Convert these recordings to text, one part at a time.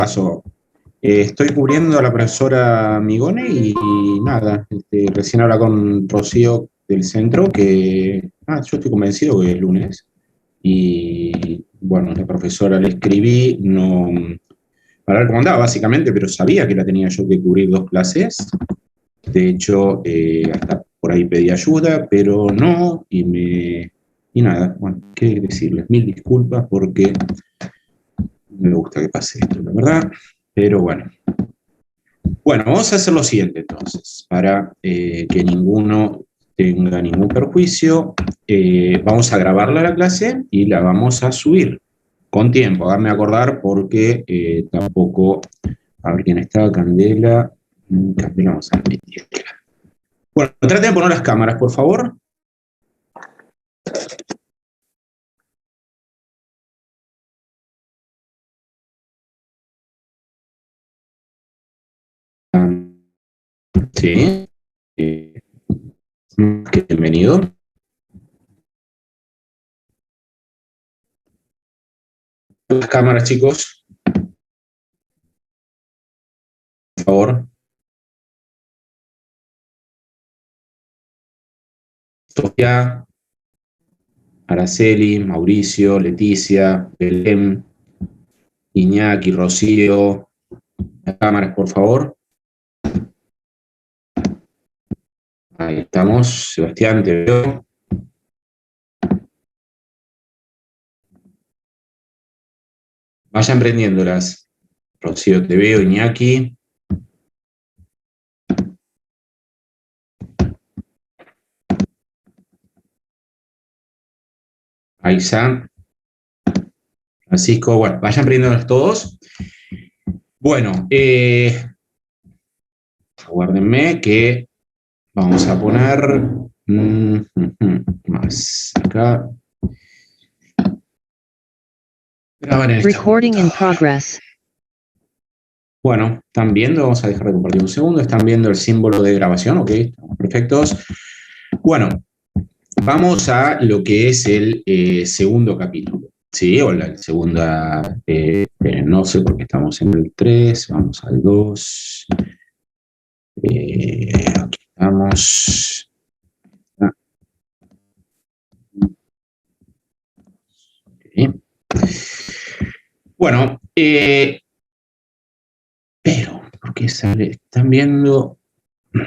paso. Estoy cubriendo a la profesora Migone y nada, recién habla con Rocío del centro que yo estoy convencido que es lunes. Y bueno, la profesora le escribí, no, para ver cómo andaba básicamente, pero sabía que la tenía yo que cubrir 2 clases. De hecho, hasta por ahí pedí ayuda, pero no, y nada, bueno, qué decirles, mil disculpas porque me gusta que pase esto, la verdad, pero bueno. Bueno, vamos a hacer lo siguiente entonces, para que ninguno tenga ningún perjuicio. Vamos a grabarla la clase y la vamos a subir con tiempo. Háganme acordar porque tampoco, a ver quién está, Candela. Candela, vamos a meterla. Bueno, traten de poner las cámaras, por favor. Sí. Bienvenido. Las cámaras, chicos. Por favor. Sofía, Araceli, Mauricio, Leticia, Belén, Iñaki, Rocío. Las cámaras, por favor. Ahí estamos. Sebastián, te veo. Vayan prendiéndolas. Rocío, te veo. Iñaki. Aiza. Francisco, bueno, vayan prendiéndolas todos. Bueno, aguárdenme que vamos a poner más acá. Grabar en esta Recording in progress. Bueno, ¿están viendo? Vamos a dejar de compartir un segundo. ¿Están viendo el símbolo de grabación? Ok, estamos perfectos. Bueno, vamos a lo que es el segundo capítulo. ¿Sí? O la segunda, no sé por qué estamos en el 3, vamos al 2. Aquí estamos. Okay. Bueno, pero, ¿por qué sale? ¿Están viendo? No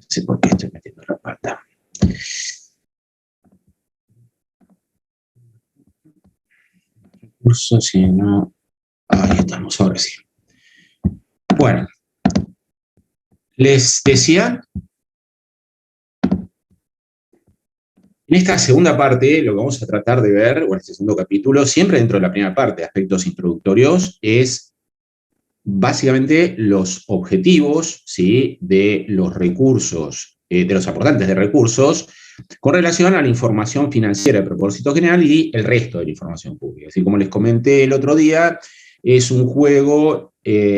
sé por qué estoy metiendo la pata. Recursos, si no. Ahí estamos, ahora sí. Bueno, les decía, en esta segunda parte, lo que vamos a tratar de ver, o en este segundo capítulo, siempre dentro de la primera parte, aspectos introductorios, es básicamente los objetivos, ¿sí?, de los recursos, de los aportantes de recursos, con relación a la información financiera de propósito general y el resto de la información pública. Así como les comenté el otro día, es un juego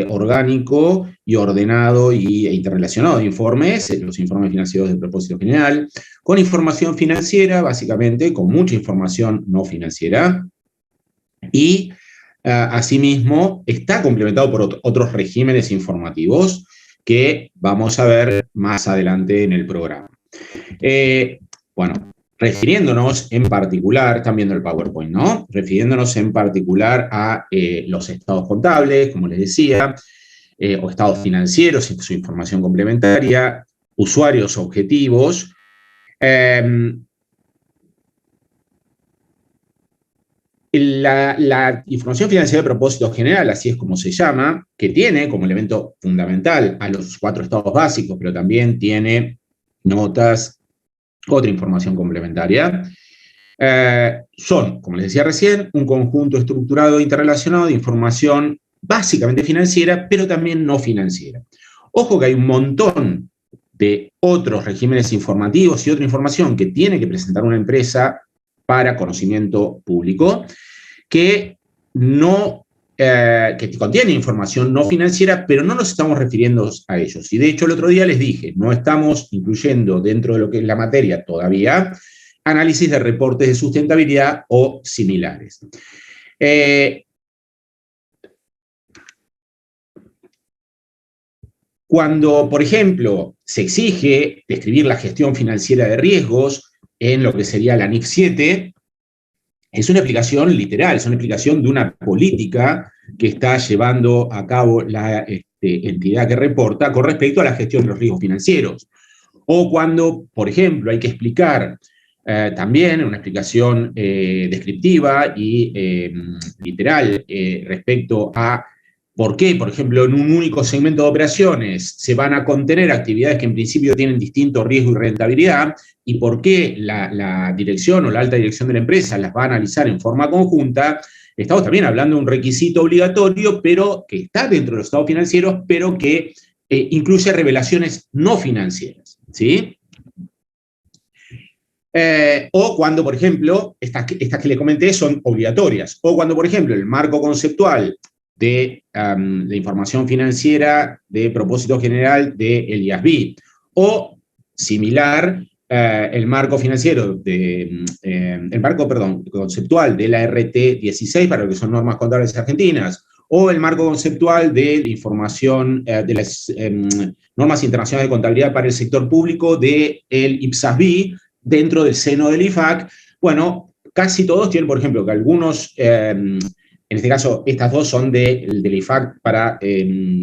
orgánico y ordenado e interrelacionado de informes, los informes financieros de propósito general, con información financiera, básicamente, con mucha información no financiera, y asimismo está complementado por otros regímenes informativos que vamos a ver más adelante en el programa. Bueno, refiriéndonos en particular, están viendo el PowerPoint, ¿no? Refiriéndonos en particular a los estados contables, como les decía, o estados financieros, su información complementaria, usuarios objetivos. La información financiera de propósito general, así es como se llama, que tiene como elemento fundamental a los 4 estados básicos, pero también tiene notas, otra información complementaria. Son, como les decía recién, un conjunto estructurado e interrelacionado de información básicamente financiera, pero también no financiera. Ojo que hay un montón de otros regímenes informativos y otra información que tiene que presentar una empresa para conocimiento público, que contiene información no financiera, pero no nos estamos refiriendo a ellos. Y de hecho el otro día les dije, no estamos incluyendo dentro de lo que es la materia todavía análisis de reportes de sustentabilidad o similares. Cuando, por ejemplo, se exige describir la gestión financiera de riesgos en lo que sería la NIF 7, es una explicación literal, es una explicación de una política que está llevando a cabo la entidad que reporta con respecto a la gestión de los riesgos financieros. O cuando, por ejemplo, hay que explicar también una explicación descriptiva y literal respecto a por qué, por ejemplo, en un único segmento de operaciones se van a contener actividades que en principio tienen distinto riesgo y rentabilidad, y por qué la dirección o la alta dirección de la empresa las va a analizar en forma conjunta. Estamos también hablando de un requisito obligatorio, pero que está dentro de los estados financieros, pero que incluye revelaciones no financieras, ¿sí? O cuando, por ejemplo, estas que le comenté son obligatorias, o cuando, por ejemplo, el marco conceptual de información financiera de propósito general del IASB, o similar, el marco financiero, el marco, perdón, conceptual de la RT 16, para lo que son normas contables argentinas, o el marco conceptual de información de las normas internacionales de contabilidad para el sector público del IPSASB, dentro del seno del IFAC. Bueno, casi todos tienen, por ejemplo, que algunos, en este caso, estas dos son del IFAC para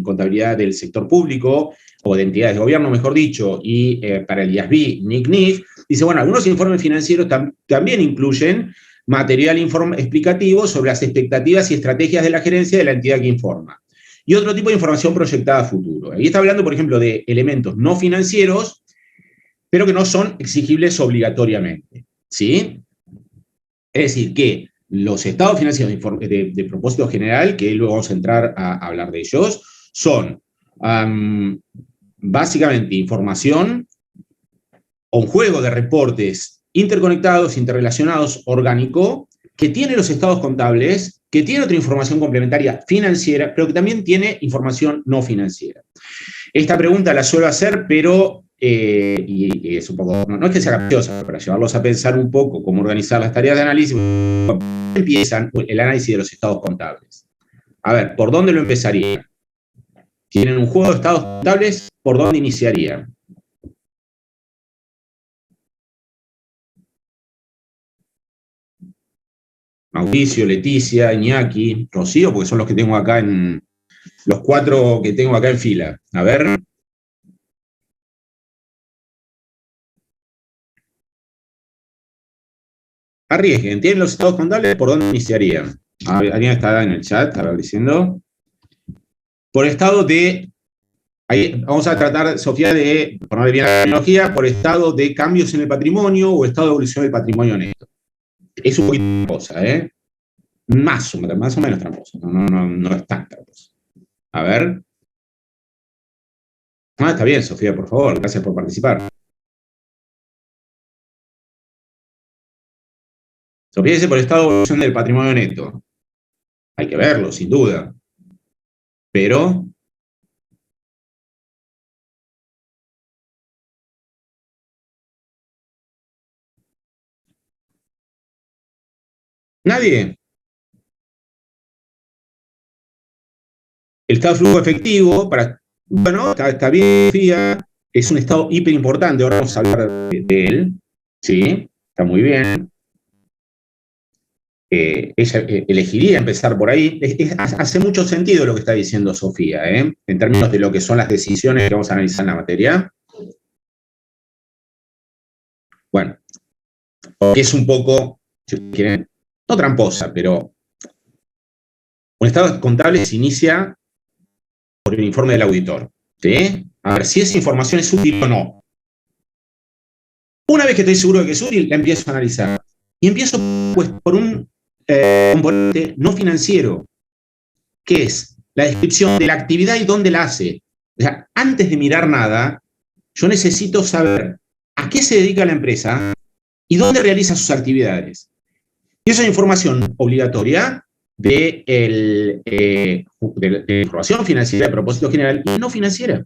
contabilidad del sector público, o de entidades de gobierno, mejor dicho, y para el IASB, NIC-NIF. Dice, bueno, algunos informes financieros también incluyen material explicativo sobre las expectativas y estrategias de la gerencia de la entidad que informa. Y otro tipo de información proyectada a futuro. Ahí está hablando, por ejemplo, de elementos no financieros, pero que no son exigibles obligatoriamente, ¿sí? Es decir, que los estados financieros de propósito general, que luego vamos a entrar a hablar de ellos, son básicamente información o un juego de reportes interconectados, interrelacionados, orgánico, que tiene los estados contables, que tiene otra información complementaria financiera, pero que también tiene información no financiera. Esta pregunta la suelo hacer, pero y es un poco, no es que sea capciosa, para llevarlos a pensar un poco cómo organizar las tareas de análisis. Empiezan el análisis de los estados contables. A ver, ¿por dónde lo empezarían? Tienen un juego de estados contables, ¿por dónde iniciarían? Mauricio, Leticia, Iñaki, Rocío, porque son los que tengo acá los 4 que tengo acá en fila. A ver. Arriesguen, ¿tienen los estados contables? ¿Por dónde iniciarían? Alguien está en el chat, a ver, diciendo. Por estado de, ahí vamos a tratar, Sofía, de ponerle bien la tecnología, por estado de cambios en el patrimonio o estado de evolución del patrimonio neto. Es un poquito tramposa, ¿eh? Más o menos tramposa, no es tan tramposa. A ver. Ah, está bien, Sofía, por favor, gracias por participar. Sofía dice por estado de evolución del patrimonio neto. Hay que verlo, sin duda. Pero nadie. El estado de flujo efectivo, bueno, está bien, Sofía, es un estado hiper importante, ahora vamos a hablar de él, ¿sí? Está muy bien. Ella elegiría empezar por ahí. Hace mucho sentido lo que está diciendo Sofía, en términos de lo que son las decisiones que vamos a analizar en la materia. Bueno, porque es un poco, si quieren, no tramposa, pero un estado contable se inicia por el informe del auditor, ¿sí? A ver si esa información es útil o no. Una vez que estoy seguro de que es útil, la empiezo a analizar. Y empiezo pues, por un componente no financiero, que es la descripción de la actividad y dónde la hace. O sea, antes de mirar nada, yo necesito saber a qué se dedica la empresa y dónde realiza sus actividades. Y esa es información obligatoria de información financiera de propósito general y no financiera.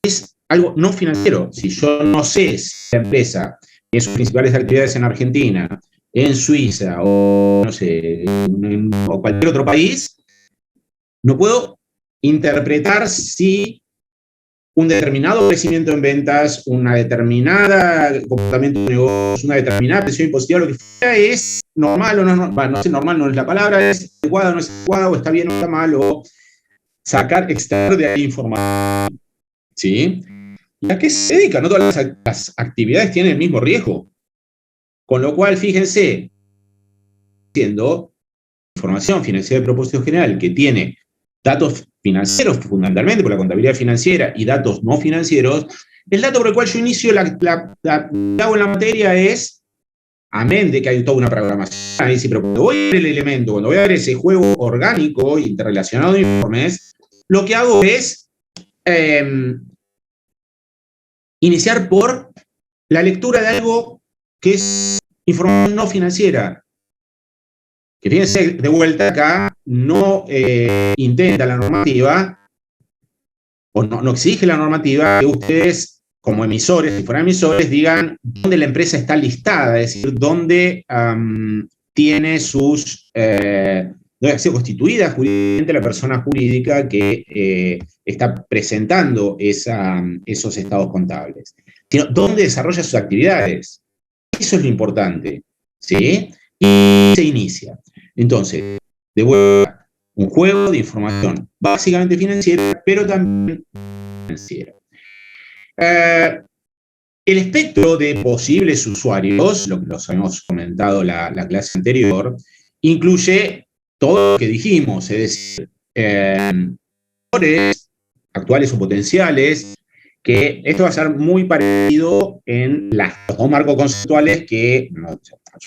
Es algo no financiero. Si yo no sé si la empresa tiene sus principales actividades en Argentina, en Suiza o no sé, o cualquier otro país, no puedo interpretar si un determinado crecimiento en ventas, una determinada comportamiento de negocios, una determinada presión impositiva, lo que fuera, es normal o no, bueno, no sé, normal no es la palabra, es adecuada o no es adecuada, o está bien o está mal, o extraer de ahí información. ¿Sí? ¿Y a qué se dedica? No todas las actividades tienen el mismo riesgo. Con lo cual, fíjense, siendo información financiera de propósito general que tiene datos financieros fundamentalmente por la contabilidad financiera y datos no financieros, el dato por el cual yo inicio hago en la materia es, amén de que hay toda una programación, ahí sí, pero cuando voy a ver el elemento, cuando voy a ver ese juego orgánico interrelacionado de informes, lo que hago es iniciar por la lectura de algo que es información no financiera. Que fíjense, de vuelta acá, no intenta la normativa, o no exige la normativa que ustedes, como emisores, si fueran emisores, digan dónde la empresa está listada, es decir, dónde tiene dónde ha sido constituida jurídicamente la persona jurídica que está presentando esos estados contables, sino dónde desarrolla sus actividades. Eso es lo importante, ¿sí? Y se inicia. Entonces, de vuelta, un juego de información básicamente financiera, pero también financiera. El espectro de posibles usuarios, lo que los habíamos comentado la clase anterior, incluye todo lo que dijimos, es decir, actuales o potenciales, que esto va a ser muy parecido en los dos marcos conceptuales que,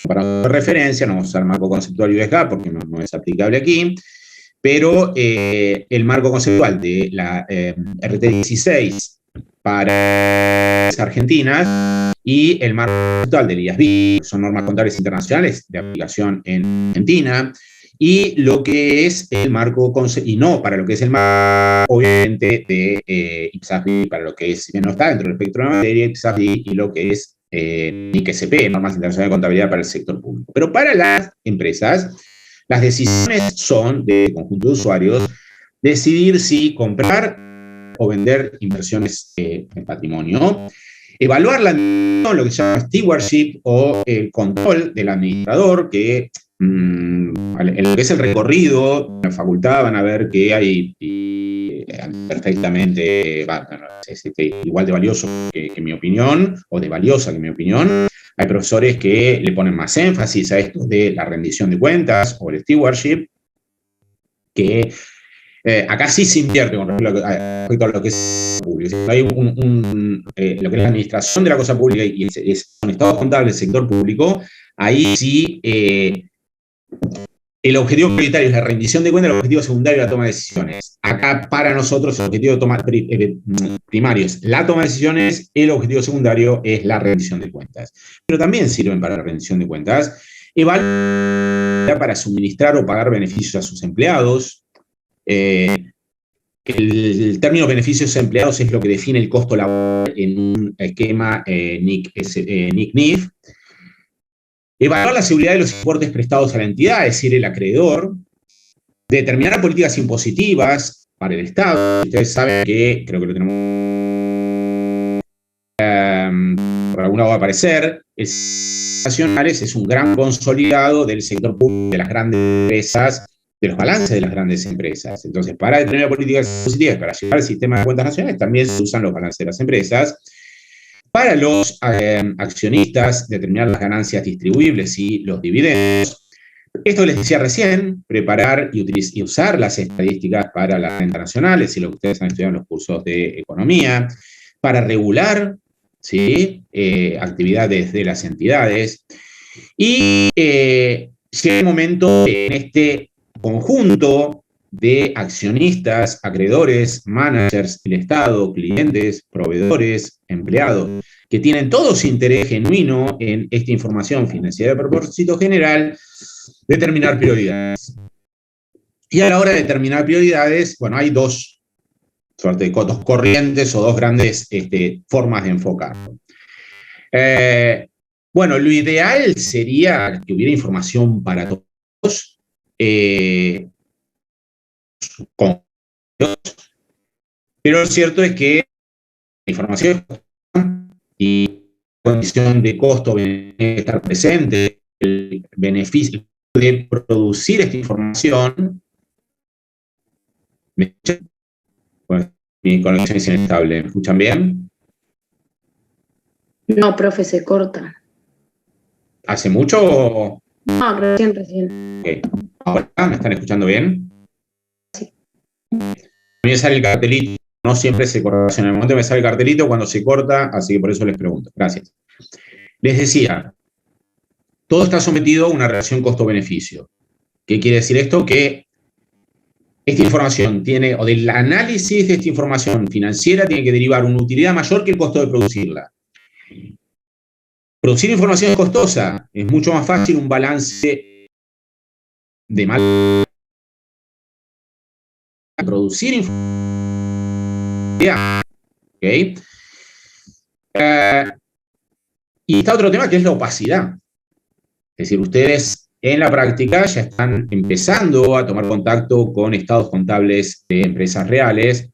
para referencia, no vamos a usar el marco conceptual USGAP porque no es aplicable aquí, pero el marco conceptual de la RT16 para Argentinas y el marco conceptual del IASB, que son normas contables internacionales de aplicación en Argentina, y lo que es el marco conceptual, y no para lo que es el marco, obviamente, de IPSASB, para lo que es, no está dentro del espectro de la materia, IPSASB y lo que es NIC-SP, normas internacionales de contabilidad para el sector público. Pero para las empresas, las decisiones son de conjunto de usuarios decidir si comprar o vender inversiones en patrimonio, evaluar lo que se llama stewardship o el control del administrador, que en lo que es el recorrido, en la facultad van a ver que hay perfectamente, es igual de valioso que mi opinión, o de valiosa que mi opinión. Hay profesores que le ponen más énfasis a esto de la rendición de cuentas o el stewardship, que acá sí se invierte con respecto a lo que es público. Hay lo que es la administración de la cosa pública y son estados contables del sector público, ahí sí el objetivo prioritario es la rendición de cuentas, el objetivo secundario es la toma de decisiones. Acá para nosotros el objetivo primario es la toma de decisiones, el objetivo secundario es la rendición de cuentas. Pero también sirven para la rendición de cuentas, evaluar para suministrar o pagar beneficios a sus empleados. El término beneficios a empleados es lo que define el costo laboral en un esquema NIC-NIF. Evaluar la seguridad de los importes prestados a la entidad, es decir, el acreedor. Determinar políticas impositivas para el Estado. Ustedes saben que, creo que lo tenemos por algún lado va a aparecer, nacionales es un gran consolidado del sector público, de las grandes empresas, de los balances de las grandes empresas. Entonces, para determinar políticas positivas, para llevar el sistema de cuentas nacionales, también se usan los balances de las empresas. Para los accionistas, determinar las ganancias distribuibles y los dividendos. Esto les decía recién, preparar y usar las estadísticas para las rentas nacionales, y lo que ustedes han estudiado en los cursos de economía, para regular, ¿sí? Actividades de las entidades. Y llega el momento en este conjunto de accionistas, acreedores, managers, el Estado, clientes, proveedores, empleados, que tienen todos interés genuino en esta información financiera de propósito general, determinar prioridades. Y a la hora de determinar prioridades, bueno, hay dos corrientes o dos grandes formas de enfocarlo. Bueno, lo ideal sería que hubiera información para todos, con pero lo cierto es que la información y la condición de costo debe estar presente, el beneficio de producir esta información. ¿Me escuchan? Bueno, mi conexión es inestable. ¿Me escuchan bien? No, profe, se corta. ¿Hace mucho? No, recién. Okay. ¿Ahora me están escuchando bien? Sí. A mí me sale el cartelito, no siempre se corta. En el momento me sale el cartelito cuando se corta, así que por eso les pregunto. Gracias. Les decía, todo está sometido a una relación costo-beneficio. ¿Qué quiere decir esto? Que esta información tiene, o del análisis de esta información financiera, tiene que derivar una utilidad mayor que el costo de producirla. Producir información es costosa, es mucho más fácil un balance de mal. Producir información. ¿Okay? Y está otro tema que es la opacidad. Es decir, ustedes en la práctica ya están empezando a tomar contacto con estados contables de empresas reales,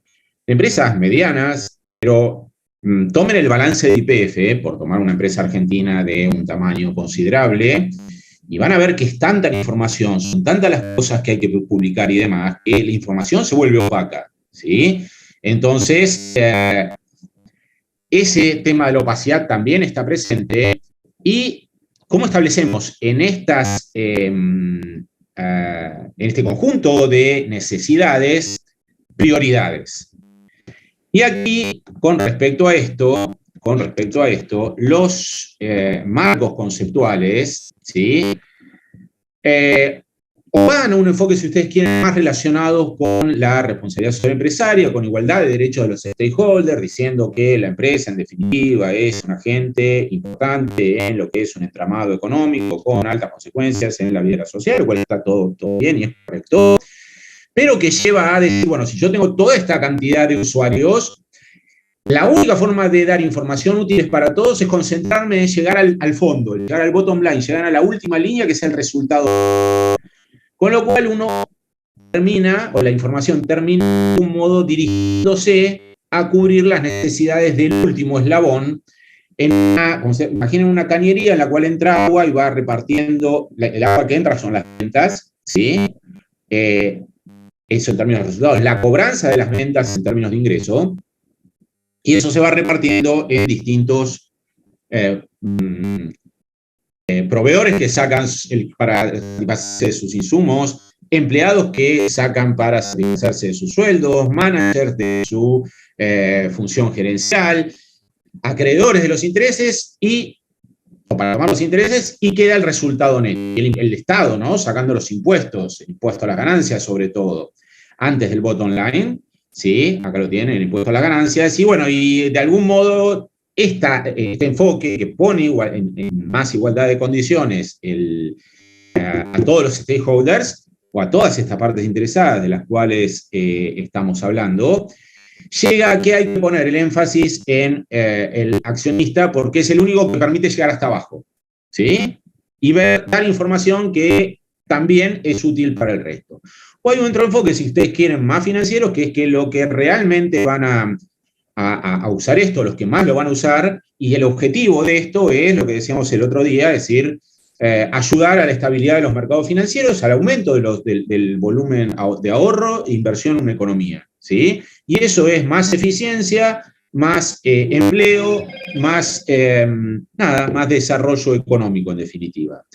de empresas medianas, pero tomen el balance de YPF, por tomar una empresa argentina de un tamaño considerable, y van a ver que es tanta la información, son tantas las cosas que hay que publicar y demás, que la información se vuelve opaca, ¿sí? Entonces, ese tema de la opacidad también está presente. ¿Y cómo establecemos en este conjunto de necesidades prioridades? Y aquí, con respecto a esto, los marcos conceptuales, ¿sí? O van a un enfoque, si ustedes quieren, más relacionado con la responsabilidad social empresaria, con igualdad de derechos de los stakeholders, diciendo que la empresa, en definitiva, es un agente importante en lo que es un entramado económico con altas consecuencias en la vida social, lo cual está todo bien y es correcto, pero que lleva a decir, bueno, si yo tengo toda esta cantidad de usuarios, la única forma de dar información útil para todos es concentrarme en llegar al fondo, llegar al bottom line, llegar a la última línea, que es el resultado. Con lo cual uno termina, o la información termina de un modo dirigiéndose a cubrir las necesidades del último eslabón. Imaginen una cañería en la cual entra agua y va repartiendo, el agua que entra son las ventas, ¿sí? Eso en términos de resultados, la cobranza de las ventas en términos de ingreso, y eso se va repartiendo en distintos proveedores que sacan para satisfacerse de sus insumos, empleados que sacan para satisfacerse de sus sueldos, managers de su función gerencial, acreedores de los intereses o para tomar los intereses, y queda el resultado neto. El Estado, ¿no? Sacando los impuestos, el impuesto a las ganancias sobre todo, antes del bottom line, ¿sí? Acá lo tienen, el impuesto a las ganancias, y bueno, y de algún modo este enfoque que pone en más igualdad de condiciones a todos los stakeholders, o a todas estas partes interesadas de las cuales estamos hablando, llega a que hay que poner el énfasis en el accionista, porque es el único que permite llegar hasta abajo, ¿sí? Y dar información que también es útil para el resto. O hay otro enfoque, si ustedes quieren, más financieros, que es que lo que realmente van a usar esto, los que más lo van a usar, y el objetivo de esto es lo que decíamos el otro día, es decir, ayudar a la estabilidad de los mercados financieros, al aumento del volumen de ahorro e inversión en una economía, ¿sí? Y eso es más eficiencia, más empleo, más desarrollo económico, en definitiva.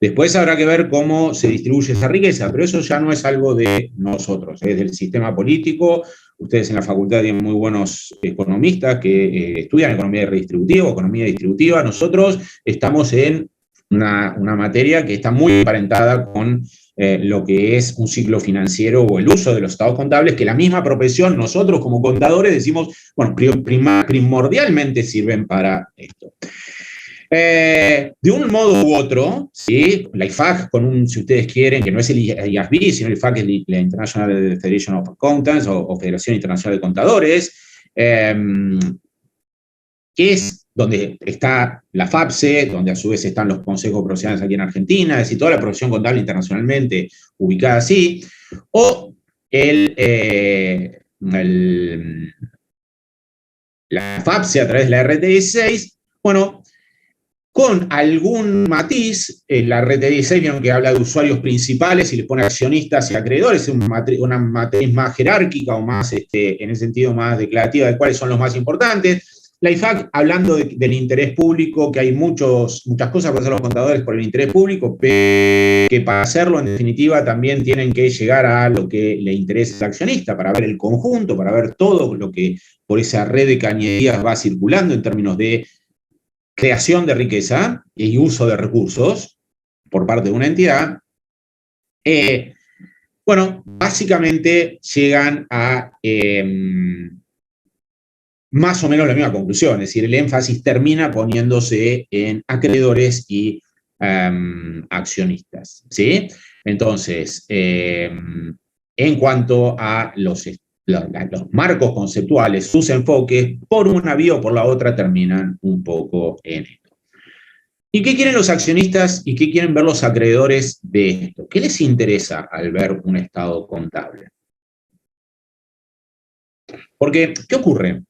Después habrá que ver cómo se distribuye esa riqueza, pero eso ya no es algo de nosotros, es del sistema político. Ustedes en la facultad tienen muy buenos economistas que estudian economía redistributiva, economía distributiva. Nosotros estamos en una materia que está muy emparentada con lo que es un ciclo financiero o el uso de los estados contables, que la misma profesión, nosotros como contadores decimos, bueno, primordialmente sirven para esto. De un modo u otro, ¿sí? La IFAC, si ustedes quieren, que no es el IASB, sino el IFAC es la International Federation of Accountants o Federación Internacional de Contadores, que es donde está la FAPSE, donde a su vez están los consejos profesionales aquí en Argentina, es decir, toda la profesión contable internacionalmente ubicada así, o la FAPSE a través de la RT16, bueno, con algún matiz, la RT16 vieron que habla de usuarios principales y les pone accionistas y acreedores, una matriz más jerárquica o más, en el sentido más declarativa de cuáles son los más importantes. La IFAC, hablando del interés público, que hay muchas cosas para hacer los contadores por el interés público, pero que para hacerlo, en definitiva, también tienen que llegar a lo que le interesa al accionista, para ver el conjunto, para ver todo lo que por esa red de cañerías va circulando en términos de creación de riqueza y uso de recursos por parte de una entidad. Bueno, básicamente llegan a más o menos la misma conclusión, es decir, el énfasis termina poniéndose en acreedores y accionistas, ¿sí? Entonces, en cuanto a los marcos conceptuales, sus enfoques, por una vía o por la otra, terminan un poco en esto. ¿Y qué quieren los accionistas y qué quieren ver los acreedores de esto? ¿Qué les interesa al ver un estado contable? Porque, ¿qué ocurre?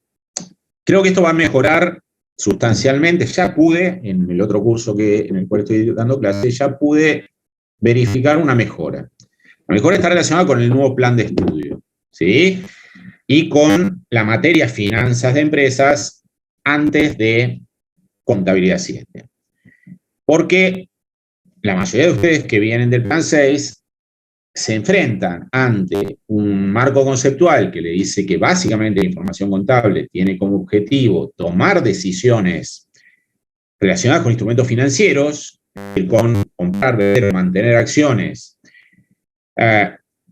Creo que esto va a mejorar sustancialmente. Ya pude, en el otro curso en el cual estoy dando clases, ya pude verificar una mejora. La mejora está relacionada con el nuevo plan de estudio, ¿sí? Y con la materia finanzas de empresas antes de contabilidad 7. Porque la mayoría de ustedes que vienen del plan 6 se enfrentan ante un marco conceptual que le dice que básicamente la información contable tiene como objetivo tomar decisiones relacionadas con instrumentos financieros, con comprar, vender, mantener acciones,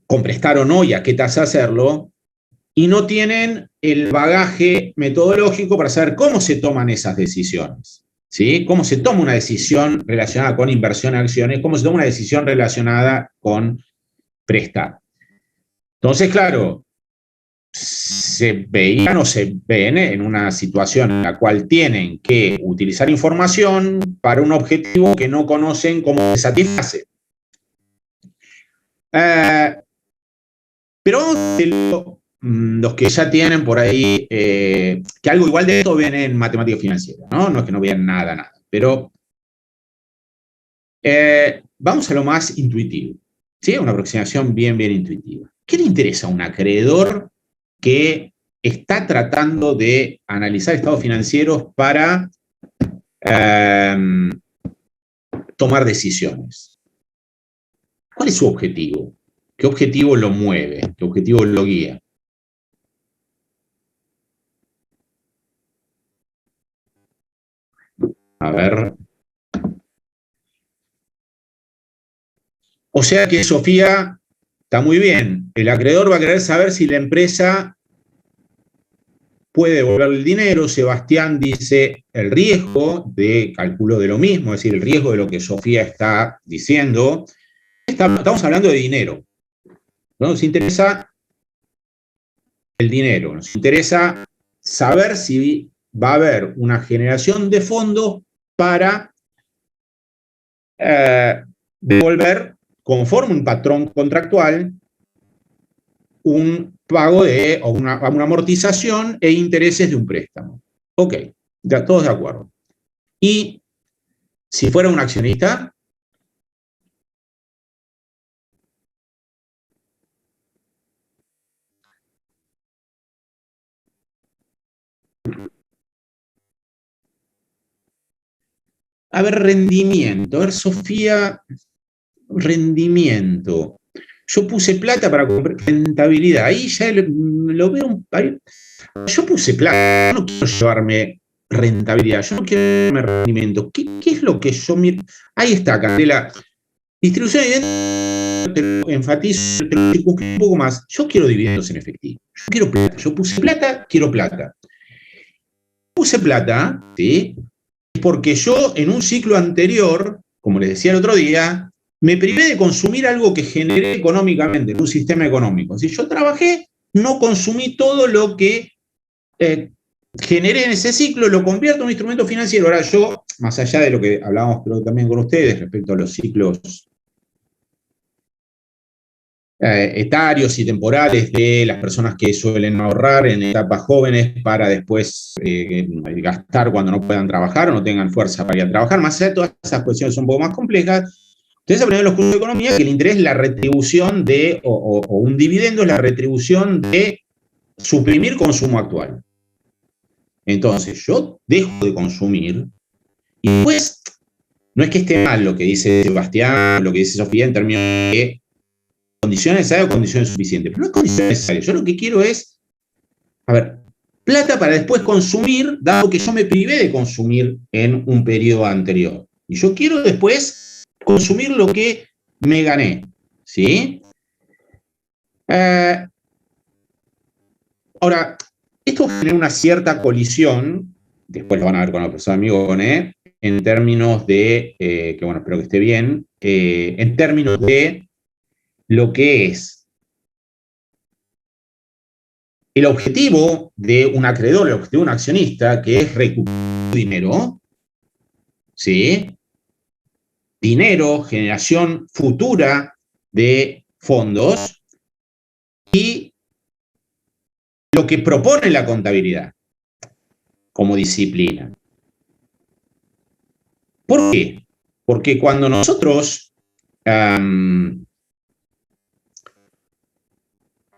con prestar o no y a qué tasa hacerlo, y no tienen el bagaje metodológico para saber cómo se toman esas decisiones, ¿sí? Cómo se toma una decisión relacionada con inversión en acciones, cómo se toma una decisión relacionada con prestar. Entonces, claro, se veían o se ven en una situación en la cual tienen que utilizar información para un objetivo que no conocen cómo se satisface. Pero los que ya tienen por ahí, que algo igual de esto viene en matemática financiera, ¿no? No es que no vean nada. Pero vamos a lo más intuitivo, ¿sí? Una aproximación bien intuitiva. ¿Qué le interesa a un acreedor que está tratando de analizar estados financieros para tomar decisiones? ¿Cuál es su objetivo? ¿Qué objetivo lo mueve? ¿Qué objetivo lo guía? A ver. O sea que Sofía está muy bien. El acreedor va a querer saber si la empresa puede devolverle el dinero. Sebastián dice el riesgo de cálculo de lo mismo, es decir, el riesgo de lo que Sofía está diciendo. Estamos hablando de dinero. ¿No? Nos interesa el dinero, nos interesa saber si va a haber una generación de fondos para devolver, conforme un patrón contractual, un pago o una amortización e intereses de un préstamo. Ok, ya todos de acuerdo. Y si fuera un accionista, a ver, rendimiento. A ver, Sofía, rendimiento. Yo puse plata para comprar rentabilidad. Ahí ya lo veo. Yo puse plata. Yo no quiero llevarme rentabilidad. Yo no quiero llevarme rendimiento. ¿Qué es lo que yo miro? Ahí está, Candela. Distribución de dividendos, te lo enfatizo, te lo circunscribo un poco más. Yo quiero dividendos en efectivo. Yo quiero plata. Yo puse plata, quiero plata. Puse plata, ¿sí? Porque yo en un ciclo anterior, como les decía el otro día, me privé de consumir algo que generé económicamente en un sistema económico. Si yo trabajé, no consumí todo lo que generé en ese ciclo, lo convierto en un instrumento financiero. Ahora yo, más allá de lo que hablábamos creo, también con ustedes respecto a los ciclos etarios y temporales de las personas que suelen ahorrar en etapas jóvenes para después gastar cuando no puedan trabajar o no tengan fuerza para ir a trabajar. Más allá de todas esas cuestiones un poco más complejas, ustedes aprenden en los cursos de economía que el interés es la retribución de, o un dividendo es la retribución de suprimir consumo actual. Entonces, yo dejo de consumir y después, no es que esté mal lo que dice Sebastián, lo que dice Sofía en términos de condiciones necesarias o condiciones suficientes, pero no es condiciones necesarias. Yo lo que quiero es, a ver, plata para después consumir, dado que yo me privé de consumir en un periodo anterior. Y yo quiero después consumir lo que me gané, ¿sí? Ahora, esto genera una cierta colisión, después lo van a ver con la profesora Amigone, en términos de, que bueno, espero que esté bien, en términos de lo que es el objetivo de un acreedor, el objetivo de un accionista, que es recuperar dinero, ¿sí? Dinero, generación futura de fondos, y lo que propone la contabilidad como disciplina. ¿Por qué? Porque cuando nosotros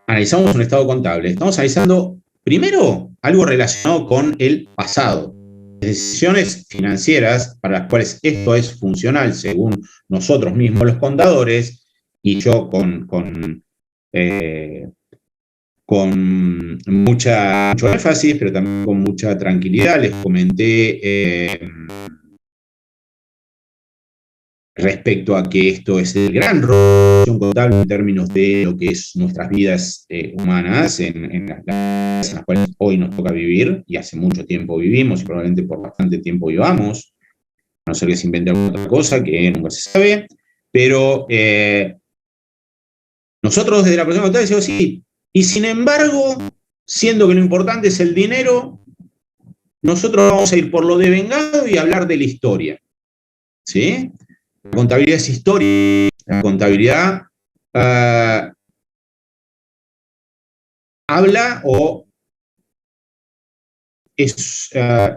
analizamos un estado contable, estamos analizando primero algo relacionado con el pasado. Decisiones financieras para las cuales esto es funcional según nosotros mismos los contadores, y yo con mucho énfasis, pero también con mucha tranquilidad, les comenté respecto a que esto es el gran rol contable en términos de lo que es nuestras vidas humanas, en las cuales hoy nos toca vivir, y hace mucho tiempo vivimos, y probablemente por bastante tiempo vivamos, a no ser que se invente alguna otra cosa, que nunca se sabe, pero nosotros desde la profesión contable decimos sí, y sin embargo, siendo que lo importante es el dinero, nosotros vamos a ir por lo devengado y hablar de la historia, ¿sí? La contabilidad es historia, la contabilidad habla o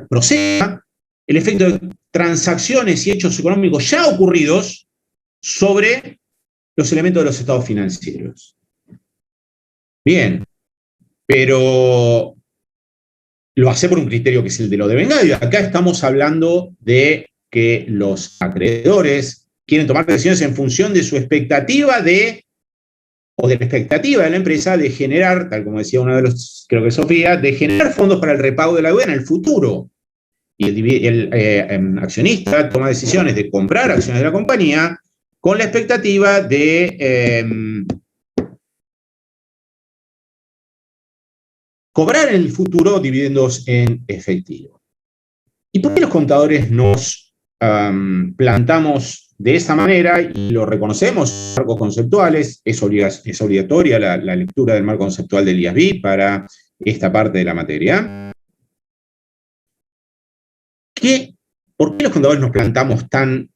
procesa el efecto de transacciones y hechos económicos ya ocurridos sobre los elementos de los estados financieros. Bien, pero lo hace por un criterio que es el de lo devengado, y acá estamos hablando de que los acreedores quieren tomar decisiones en función de su expectativa o de la expectativa de la empresa de generar, tal como decía uno de los, creo que Sofía, de generar fondos para el repago de la deuda en el futuro. Y el accionista toma decisiones de comprar acciones de la compañía con la expectativa de cobrar en el futuro dividendos en efectivo. ¿Y por qué los contadores nos plantamos de esa manera y lo reconocemos en marcos conceptuales? Es obligatoria la lectura del marco conceptual del IASB para esta parte de la materia. ¿Por qué los contadores nos plantamos tan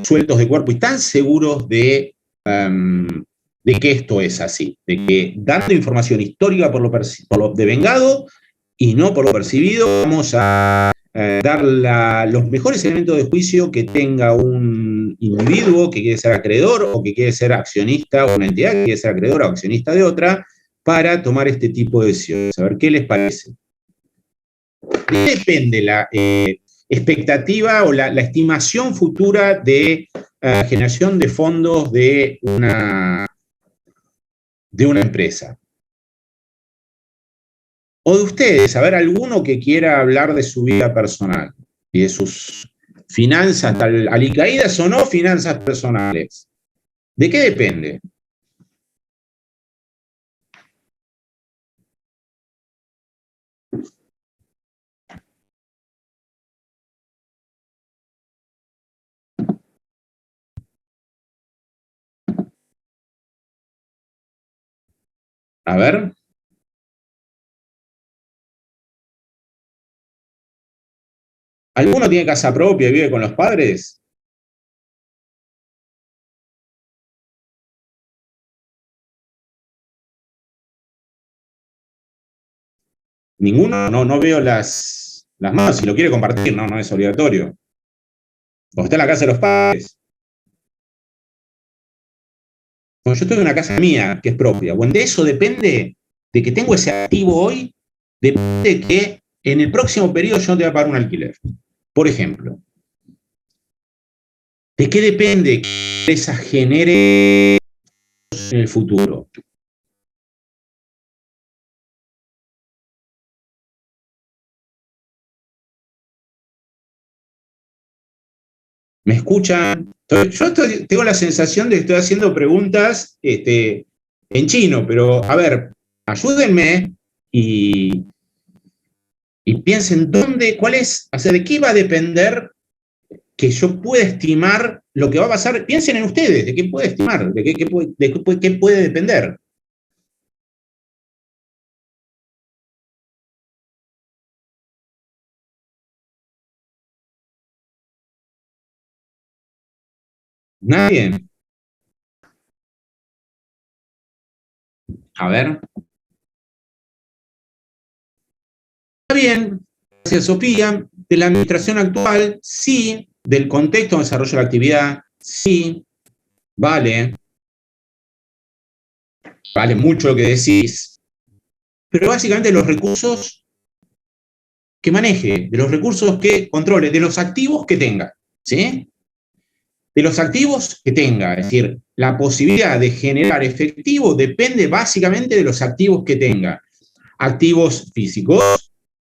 sueltos de cuerpo y tan seguros de que esto es así? De que dando información histórica por lo devengado y no por lo percibido, vamos a dar los mejores elementos de juicio que tenga un individuo que quiere ser acreedor o que quiere ser accionista, o una entidad que quiere ser acreedora o accionista de otra, para tomar este tipo de decisiones. A ver, ¿qué les parece? ¿De qué depende la expectativa o la estimación futura de generación de fondos de una empresa? O de ustedes, a ver, alguno que quiera hablar de su vida personal y de sus finanzas, alicaídas o no finanzas personales. ¿De qué depende? A ver. ¿Alguno tiene casa propia y vive con los padres? Ninguno, no veo las manos. Si lo quiere compartir, no es obligatorio. O está en la casa de los padres. Bueno, yo estoy en una casa mía, que es propia. Bueno, de eso depende de que tengo ese activo hoy, depende de que en el próximo periodo yo no te voy a pagar un alquiler. Por ejemplo, ¿de qué depende que la empresa genere en el futuro? ¿Me escuchan? Tengo la sensación de que estoy haciendo preguntas en chino, pero a ver, ayúdenme y, y piensen cuál es, o sea, de qué va a depender que yo pueda estimar lo que va a pasar. Piensen en ustedes, de qué puede estimar, de qué puede depender. Nadie. A ver. Está bien, gracias Sofía, de la administración actual, sí, del contexto de desarrollo de la actividad, sí, vale, vale mucho lo que decís, pero básicamente los recursos que maneje, de los recursos que controle, de los activos que tenga, ¿sí? De los activos que tenga, es decir, la posibilidad de generar efectivo depende básicamente de los activos que tenga. Activos físicos,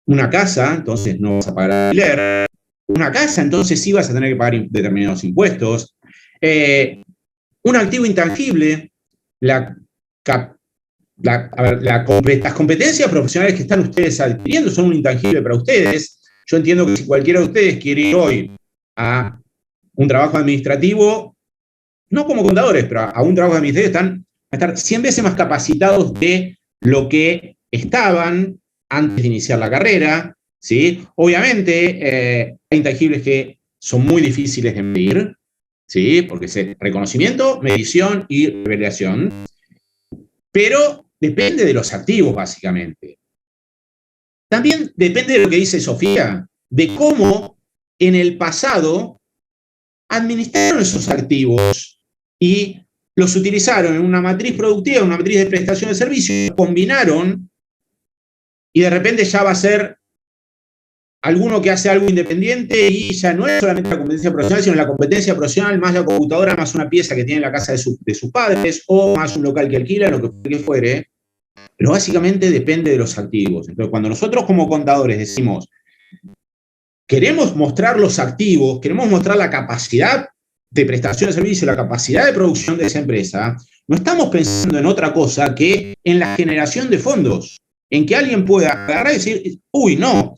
una casa, entonces no vas a pagar alquiler. Una casa, entonces sí vas a tener que pagar determinados impuestos. Un activo intangible, la, las competencias profesionales que están ustedes adquiriendo son un intangible para ustedes. Yo entiendo que si cualquiera de ustedes quiere ir hoy a un trabajo administrativo, no como contadores, pero a un trabajo administrativo, van a estar 100 veces más capacitados de lo que estaban antes de iniciar la carrera, ¿sí? Obviamente, hay intangibles que son muy difíciles de medir, ¿sí? Porque es reconocimiento, medición y revelación, pero depende de los activos, básicamente. También depende de lo que dice Sofía, de cómo en el pasado administraron esos activos y los utilizaron en una matriz productiva, una matriz de prestación de servicios, combinaron y de repente ya va a ser alguno que hace algo independiente y ya no es solamente la competencia profesional, sino la competencia profesional más la computadora, más una pieza que tiene en la casa de sus padres o más un local que alquila, lo que fuere. Pero básicamente depende de los activos. Entonces, cuando nosotros como contadores decimos, queremos mostrar los activos, queremos mostrar la capacidad de prestación de servicio, la capacidad de producción de esa empresa, no estamos pensando en otra cosa que en la generación de fondos, en que alguien pueda agarrar y decir, uy, no,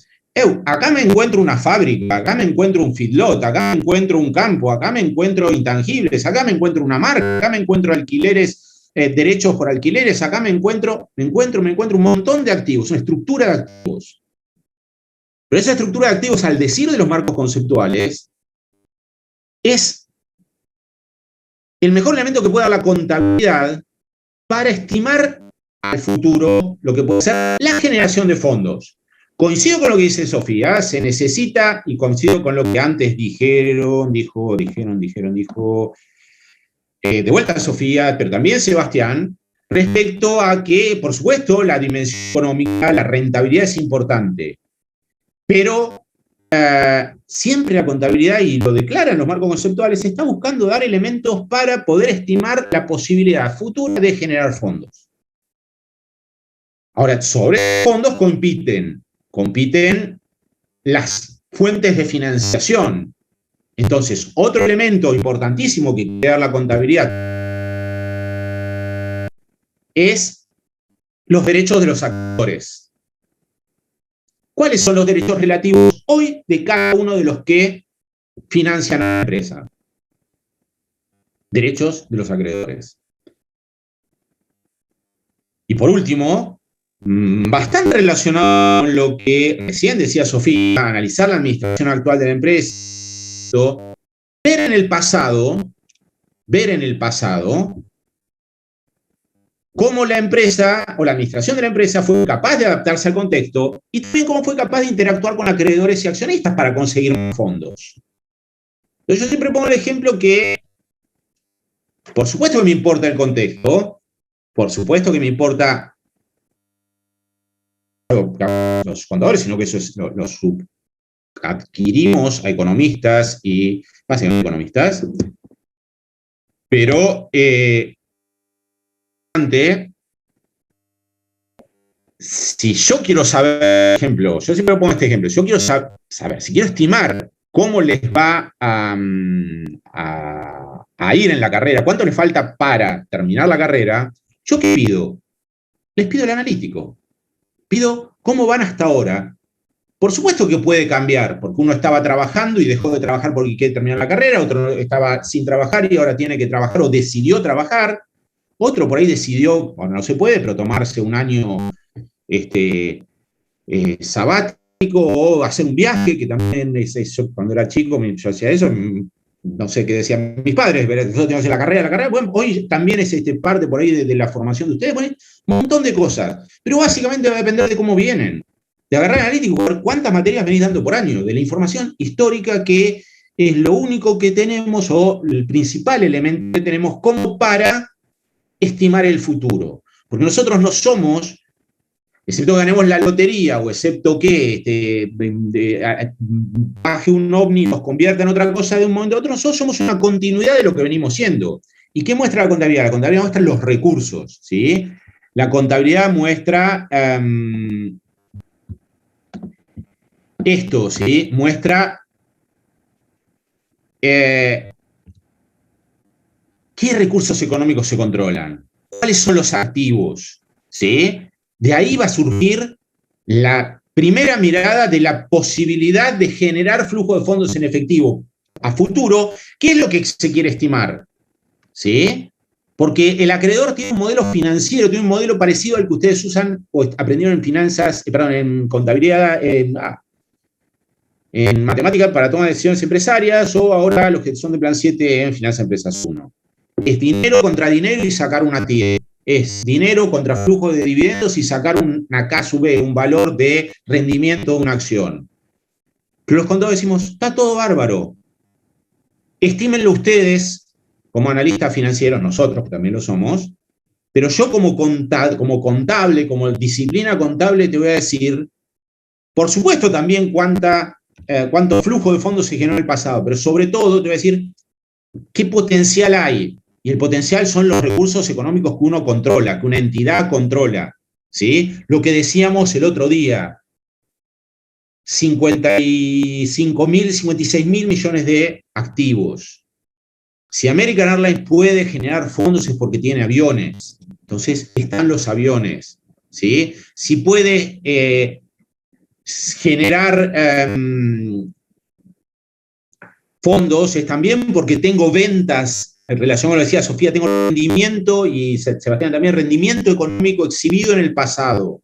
acá me encuentro una fábrica, acá me encuentro un feedlot, acá me encuentro un campo, acá me encuentro intangibles, acá me encuentro una marca, acá me encuentro alquileres, derechos por alquileres, acá me encuentro un montón de activos, una estructura de activos. Pero esa estructura de activos, al decir de los marcos conceptuales, es el mejor elemento que puede dar la contabilidad para estimar al futuro lo que puede ser la generación de fondos. Coincido con lo que dice Sofía, se necesita, y coincido con lo que antes dijo, de vuelta Sofía, pero también Sebastián, respecto a que, por supuesto, la dimensión económica, la rentabilidad es importante, pero siempre la contabilidad, y lo declaran los marcos conceptuales, está buscando dar elementos para poder estimar la posibilidad futura de generar fondos. Ahora, sobre fondos compiten las fuentes de financiación. Entonces, otro elemento importantísimo que quiere dar la contabilidad es los derechos de los actores. ¿Cuáles son los derechos relativos hoy de cada uno de los que financian a la empresa? Derechos de los acreedores. Y por último, bastante relacionado con lo que recién decía Sofía, analizar la administración actual de la empresa, ver en el pasado cómo la empresa o la administración de la empresa fue capaz de adaptarse al contexto y también cómo fue capaz de interactuar con acreedores y accionistas para conseguir fondos. Entonces yo siempre pongo el ejemplo que, por supuesto que me importa el contexto, por supuesto que me importa los contadores, sino que eso es, lo adquirimos a economistas y básicamente economistas, pero si yo quiero saber, por ejemplo, yo siempre pongo este ejemplo, si yo quiero saber, si quiero estimar cómo les va a ir en la carrera, cuánto les falta para terminar la carrera, ¿yo qué pido? Les pido el analítico. Pido cómo van hasta ahora. Por supuesto que puede cambiar, porque uno estaba trabajando y dejó de trabajar porque quiere terminar la carrera, otro estaba sin trabajar y ahora tiene que trabajar o decidió trabajar, otro por ahí decidió, bueno, no se puede, pero tomarse un año sabático o hacer un viaje, que también yo, cuando era chico yo hacía eso, no sé qué decían mis padres, nosotros tenemos que hacer la carrera, bueno, hoy también es parte por ahí de la formación de ustedes, bueno, un montón de cosas, pero básicamente va a depender de cómo vienen, de agarrar analítico, ver cuántas materias venís dando por año, de la información histórica que es lo único que tenemos o el principal elemento que tenemos como para estimar el futuro, porque nosotros no somos, excepto que ganemos la lotería o excepto que baje un ovni y nos convierta en otra cosa de un momento a otro, nosotros somos una continuidad de lo que venimos siendo. ¿Y qué muestra la contabilidad? La contabilidad muestra los recursos, ¿sí? La contabilidad muestra esto, ¿sí? Muestra qué recursos económicos se controlan, cuáles son los activos, ¿sí? De ahí va a surgir la primera mirada de la posibilidad de generar flujo de fondos en efectivo a futuro. ¿Qué es lo que se quiere estimar? ¿Sí? Porque el acreedor tiene un modelo financiero, tiene un modelo parecido al que ustedes usan o aprendieron en finanzas, perdón, en contabilidad, en matemáticas para tomar decisiones empresarias o ahora los que son de plan 7 en finanzas empresas 1. Es dinero contra dinero y sacar una TIE. Es dinero contra flujo de dividendos y sacar una K sub B, un valor de rendimiento de una acción. Pero los contadores decimos, está todo bárbaro. Estímenlo ustedes como analistas financieros, nosotros que también lo somos, pero yo como contable, como disciplina contable, te voy a decir, por supuesto también cuánto flujo de fondos se generó en el pasado, pero sobre todo te voy a decir qué potencial hay. Y el potencial son los recursos económicos que uno controla, que una entidad controla, ¿sí? Lo que decíamos el otro día, 56 mil millones de activos. Si American Airlines puede generar fondos es porque tiene aviones. Entonces están los aviones, ¿sí? Si puede generar fondos es también porque tengo ventas. En relación a lo que decía Sofía, tengo rendimiento y Sebastián también, rendimiento económico exhibido en el pasado.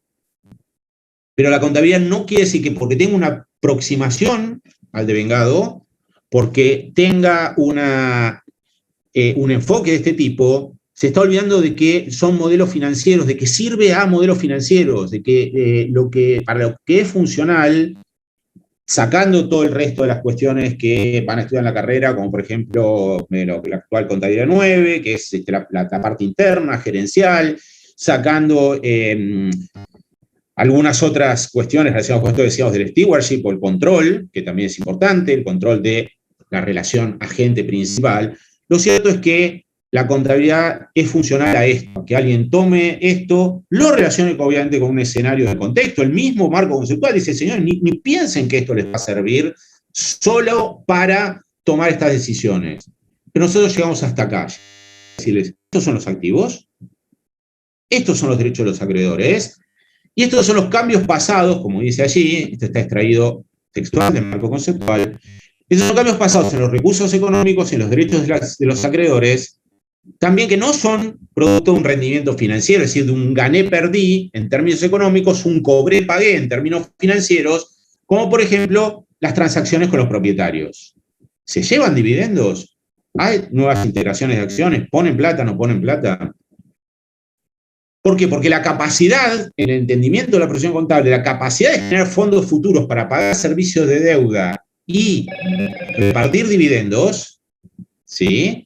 Pero la contabilidad no quiere decir que porque tenga una aproximación al devengado, porque tenga un enfoque de este tipo, se está olvidando de que son modelos financieros, de que sirve a modelos financieros, de que, para lo que es funcional, sacando todo el resto de las cuestiones que van a estudiar en la carrera, como por ejemplo la actual contabilidad 9, que es la parte interna, gerencial, sacando algunas otras cuestiones relacionadas con esto que decíamos del stewardship o el control, que también es importante, el control de la relación agente principal. Lo cierto es que la contabilidad es funcional a esto, que alguien tome esto, lo relacione obviamente con un escenario de contexto, el mismo marco conceptual, dice, señores, ni piensen que esto les va a servir solo para tomar estas decisiones. Pero nosotros llegamos hasta acá, decirles, estos son los activos, estos son los derechos de los acreedores, y estos son los cambios pasados, como dice allí, esto está extraído textual del marco conceptual, estos son cambios pasados en los recursos económicos y en los derechos de los acreedores, también que no son producto de un rendimiento financiero, es decir, de un gané-perdí en términos económicos, un cobré-pagué en términos financieros, como por ejemplo las transacciones con los propietarios. ¿Se llevan dividendos? ¿Hay nuevas integraciones de acciones? ¿Ponen plata, no ponen plata? ¿Por qué? Porque la capacidad, el entendimiento de la profesión contable, la capacidad de generar fondos futuros para pagar servicios de deuda y repartir dividendos, ¿sí?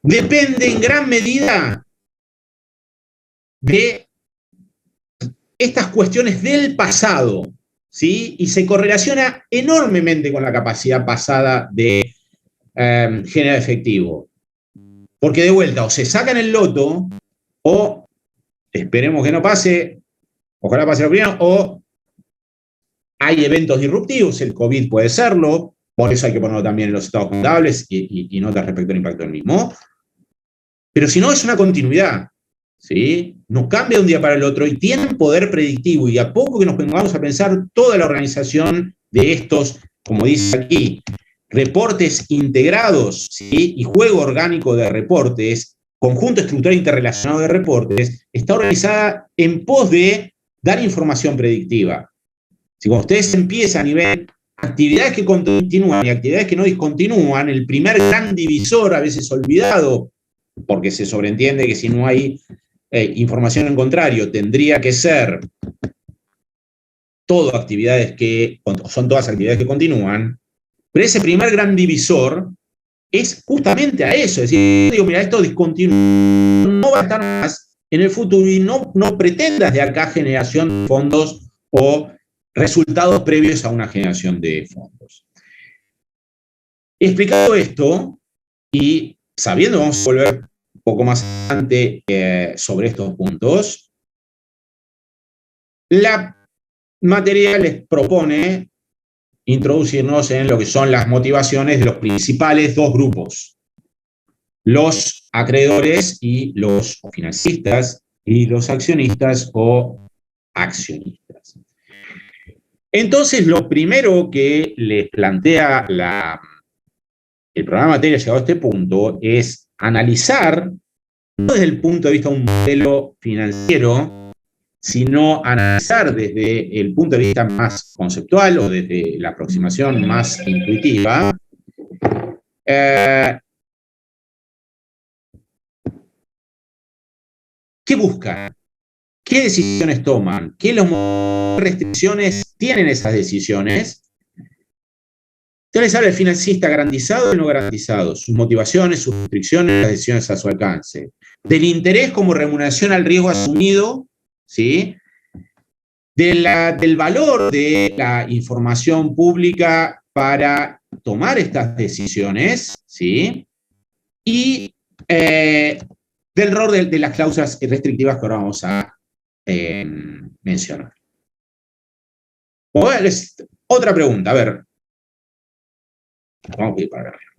Depende en gran medida de estas cuestiones del pasado, ¿sí? Y se correlaciona enormemente con la capacidad pasada de generar efectivo. Porque de vuelta, o se sacan el loto, o esperemos que no pase, ojalá pase lo primero, o hay eventos disruptivos, el COVID puede serlo, por eso hay que ponerlo también en los estados contables y notas respecto al impacto del mismo. Pero si no, es una continuidad, ¿sí? No cambia de un día para el otro y tienen poder predictivo. Y a poco que nos pongamos a pensar toda la organización de estos, como dice aquí, reportes integrados, ¿sí? Y juego orgánico de reportes, conjunto estructural interrelacionado de reportes, está organizada en pos de dar información predictiva. Si cuando ustedes empiezan y ven actividades que continúan y actividades que no discontinúan, el primer gran divisor, a veces olvidado, porque se sobreentiende que si no hay información en contrario, tendría que ser todo actividades que, son todas actividades que continúan, pero ese primer gran divisor es justamente a eso, es decir, digo, mira, esto discontinúa, no va a estar más en el futuro y no pretendas de acá generación de fondos o resultados previos a una generación de fondos. Explicado esto y sabiendo, vamos a volver un poco más adelante sobre estos puntos, la materia les propone introducirnos en lo que son las motivaciones de los principales dos grupos, los acreedores y los financistas y los accionistas o accionistas. Entonces, lo primero que les plantea el programa de materia llegado a este punto es analizar, no desde el punto de vista de un modelo financiero, sino analizar desde el punto de vista más conceptual o desde la aproximación más intuitiva, ¿qué buscan? ¿Qué decisiones toman? ¿Qué restricciones tienen esas decisiones? Entonces habla el financista garantizado y no garantizado, sus motivaciones, sus restricciones, las decisiones a su alcance. Del interés como remuneración al riesgo asumido, ¿sí? Del valor de la información pública para tomar estas decisiones, ¿sí? Y del rol de las cláusulas restrictivas que ahora vamos a mencionar. Bueno, otra pregunta, a ver. Vamos a ir para arriba.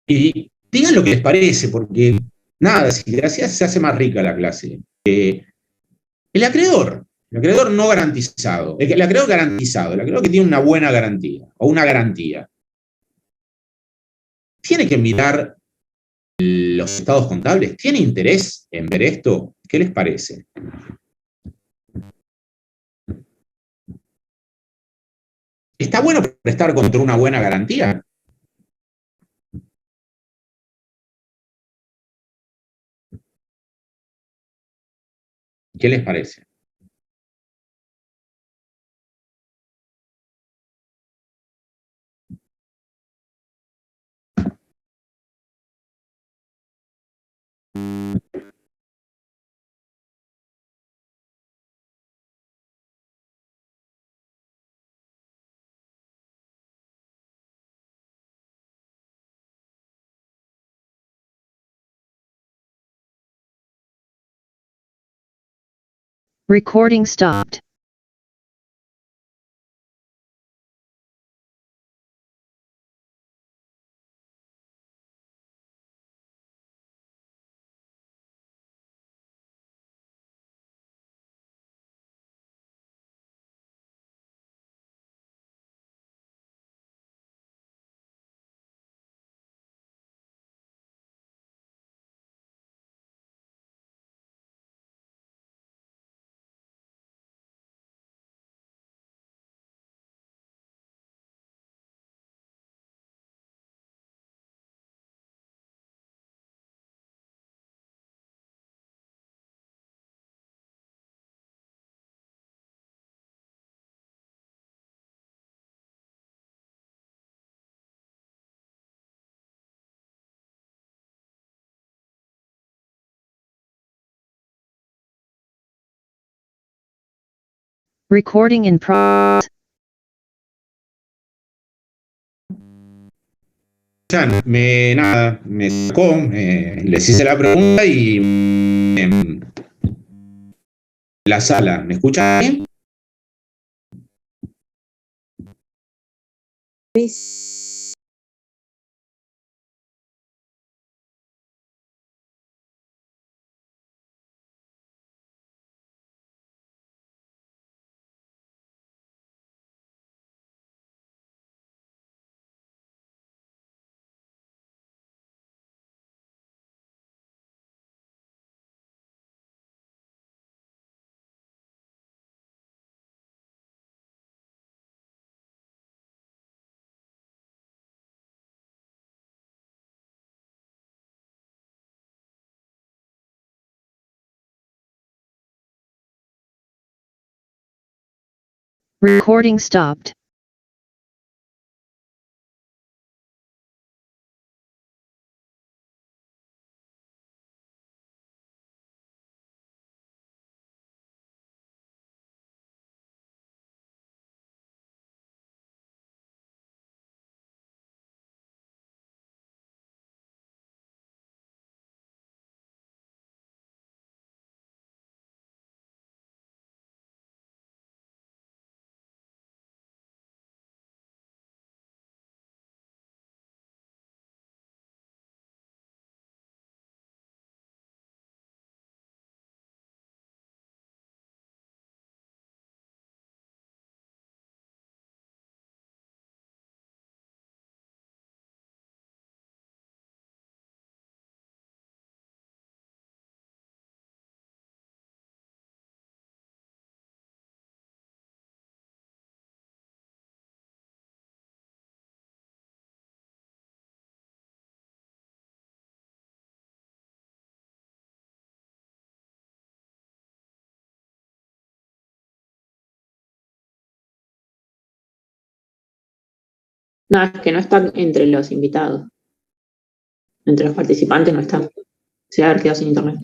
Y digan lo que les parece, porque nada, si gracias se hace más rica la clase. El acreedor no garantizado, el acreedor garantizado, el acreedor que tiene una buena garantía o una garantía, tiene que mirar los estados contables, tiene interés en ver esto, ¿qué les parece? ¿Está bueno prestar contra una buena garantía? ¿Qué les parece? Recording stopped. Recording in progress. Nada, me sacó, les hice la pregunta y la sala, ¿me escuchan bien? Recording stopped. No, es que no está entre los invitados. Entre los participantes no está. Se va a haber quedado sin internet.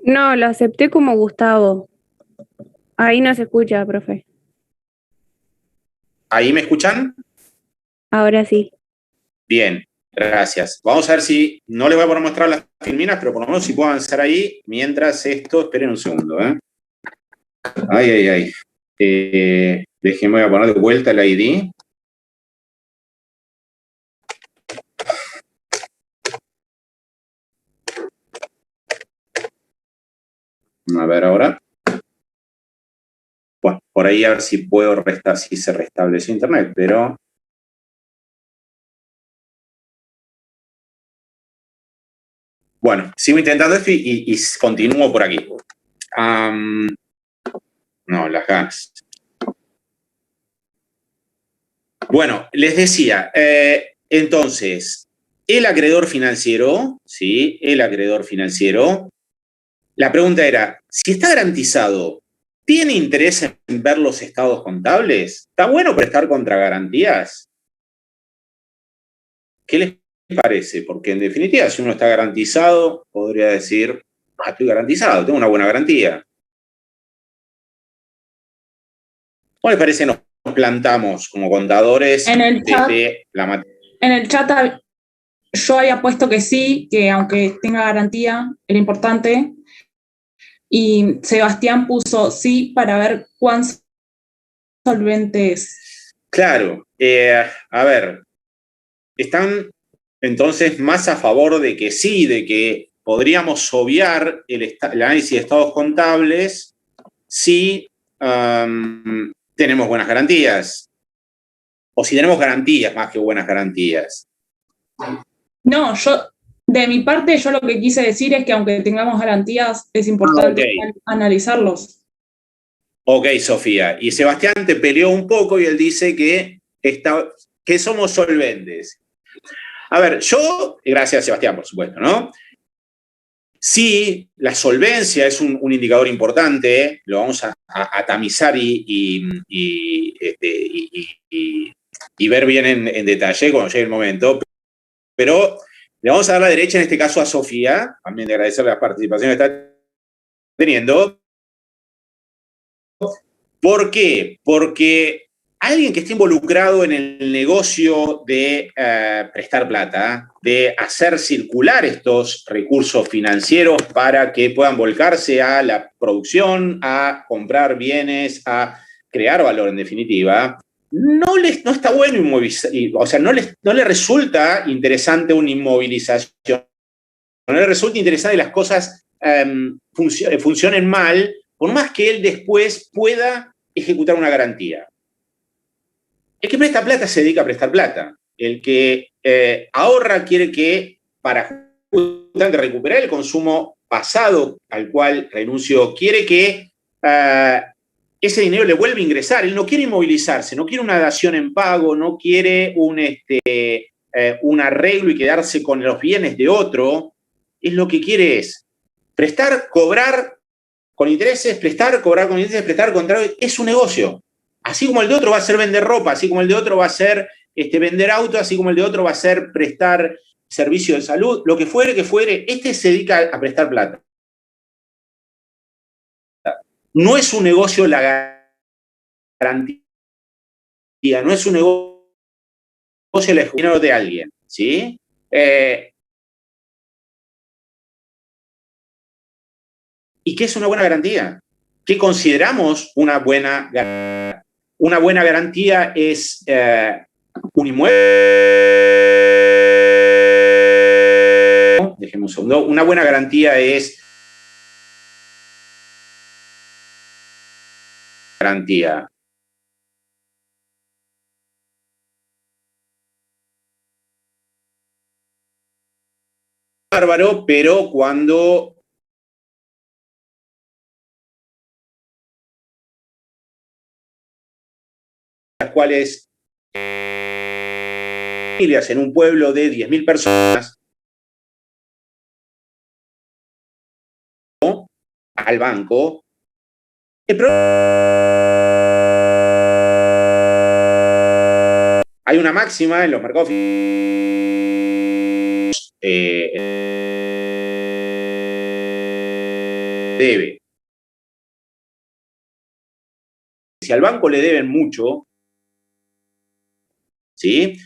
No, lo acepté como Gustavo. Ahí no se escucha, profe. ¿Ahí me escuchan? Ahora sí. Bien, gracias. Vamos a ver si, no les voy a poder mostrar las filminas, pero por lo menos si puedo avanzar ahí, mientras esto, esperen un segundo, ¿eh? Ay, ay, ay. Déjenme, voy a poner de vuelta el ID. A ver ahora. Bueno, por ahí a ver si puedo si se restableció internet, pero... Bueno, sigo intentando esto y continúo por aquí. No, las ganas. Bueno, les decía, entonces, el acreedor financiero, ¿sí? El acreedor financiero, la pregunta era, si está garantizado, ¿tiene interés en ver los estados contables? ¿Está bueno prestar contra garantías? ¿Qué les parece? Porque en definitiva, si uno está garantizado, podría decir, estoy garantizado, tengo una buena garantía. ¿Cómo les parece nos plantamos como contadores En el chat, desde la materia? en el chat yo había puesto que sí, que aunque tenga garantía, era importante. Y Sebastián puso sí para ver cuán solvente es. Claro, a ver, están entonces más a favor de que sí, de que podríamos obviar el análisis de estados contables si tenemos buenas garantías, o si tenemos garantías más que buenas garantías. No, de mi parte, yo lo que quise decir es que aunque tengamos garantías, es importante analizarlos. Ok, Sofía. Y Sebastián te peleó un poco y él dice que somos solventes. A ver, gracias Sebastián, por supuesto, ¿no? Sí, la solvencia es un indicador importante, lo vamos a tamizar y ver bien en detalle cuando llegue el momento, pero le vamos a dar la derecha en este caso a Sofía, también de agradecerle la participación que está teniendo, ¿Por qué? Porque alguien que esté involucrado en el negocio de prestar plata, de hacer circular estos recursos financieros para que puedan volcarse a la producción, a comprar bienes, a crear valor en definitiva, no está bueno inmovilizar, o sea, no le resulta interesante una inmovilización, no le resulta interesante que las cosas funcionen mal, por más que él después pueda ejecutar una garantía. El que presta plata se dedica a prestar plata. El que ahorra quiere que, para justamente recuperar el consumo pasado al cual renunció, quiere que ese dinero le vuelva a ingresar. Él no quiere inmovilizarse, no quiere una dación en pago, no quiere un arreglo y quedarse con los bienes de otro. Es lo que quiere es prestar, cobrar con intereses, prestar, cobrar con intereses, prestar, contrario. Es un negocio. Así como el de otro va a ser vender ropa, así como el de otro va a ser vender auto, así como el de otro va a ser prestar servicio de salud, lo que fuere, este se dedica a prestar plata. No es un negocio la garantía, no es un negocio el dinero de alguien, ¿sí? ¿Y qué es una buena garantía? ¿Qué consideramos una buena garantía? Una buena garantía es un inmueble. Dejemos un segundo. Una buena garantía es garantía. Bárbaro, pero cuando las cuales familias en un pueblo de 10.000 personas al banco. Hay una máxima en los mercados debe. Si al banco le deben mucho, ¿sí?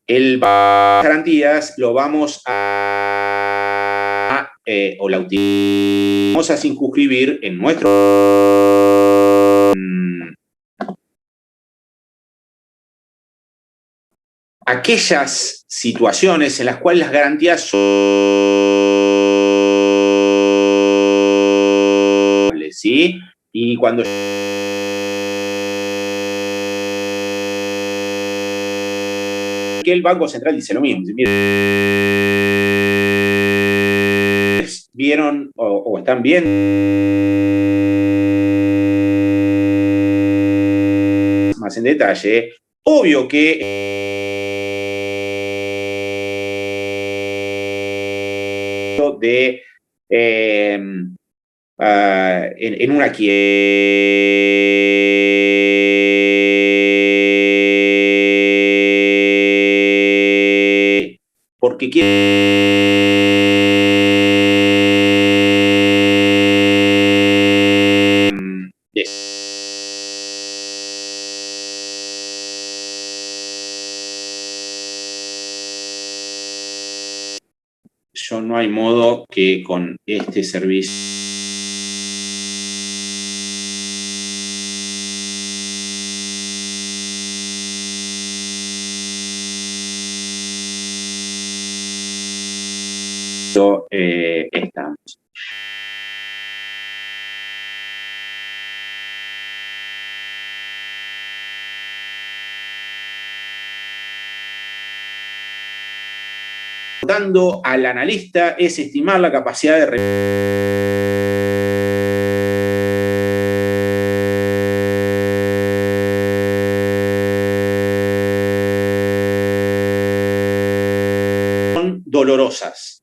El garantías lo vamos a o la utilizamos a circunscribir en nuestro aquellas situaciones en las cuales las garantías son, ¿sí? Y cuando que el Banco Central dice lo mismo. Vieron o están viendo más en detalle, obvio que de en una porque quiere yo no hay modo que con este servicio estamos. Dando al analista es estimar la capacidad de dolorosas.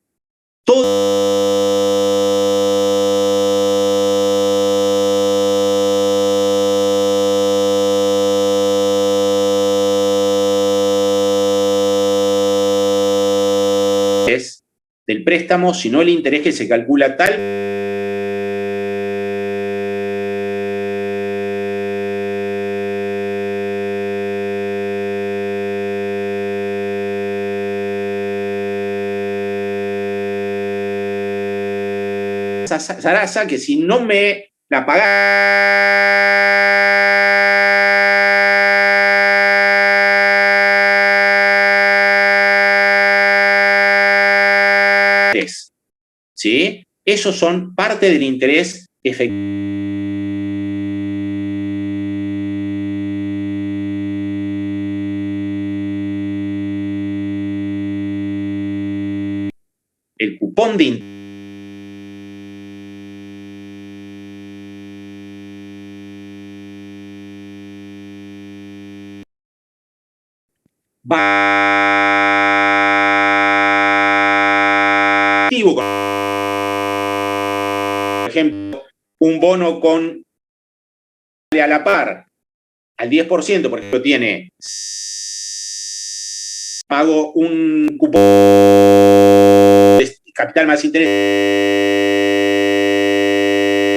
Del préstamo, sino el interés que se calcula tal Sarasa que si no me la pagás, ¿sí? Esos son parte del interés efectivo. El cupón de por ejemplo, un bono con a la par al 10%, por ejemplo, tiene pago un cupón de capital más interés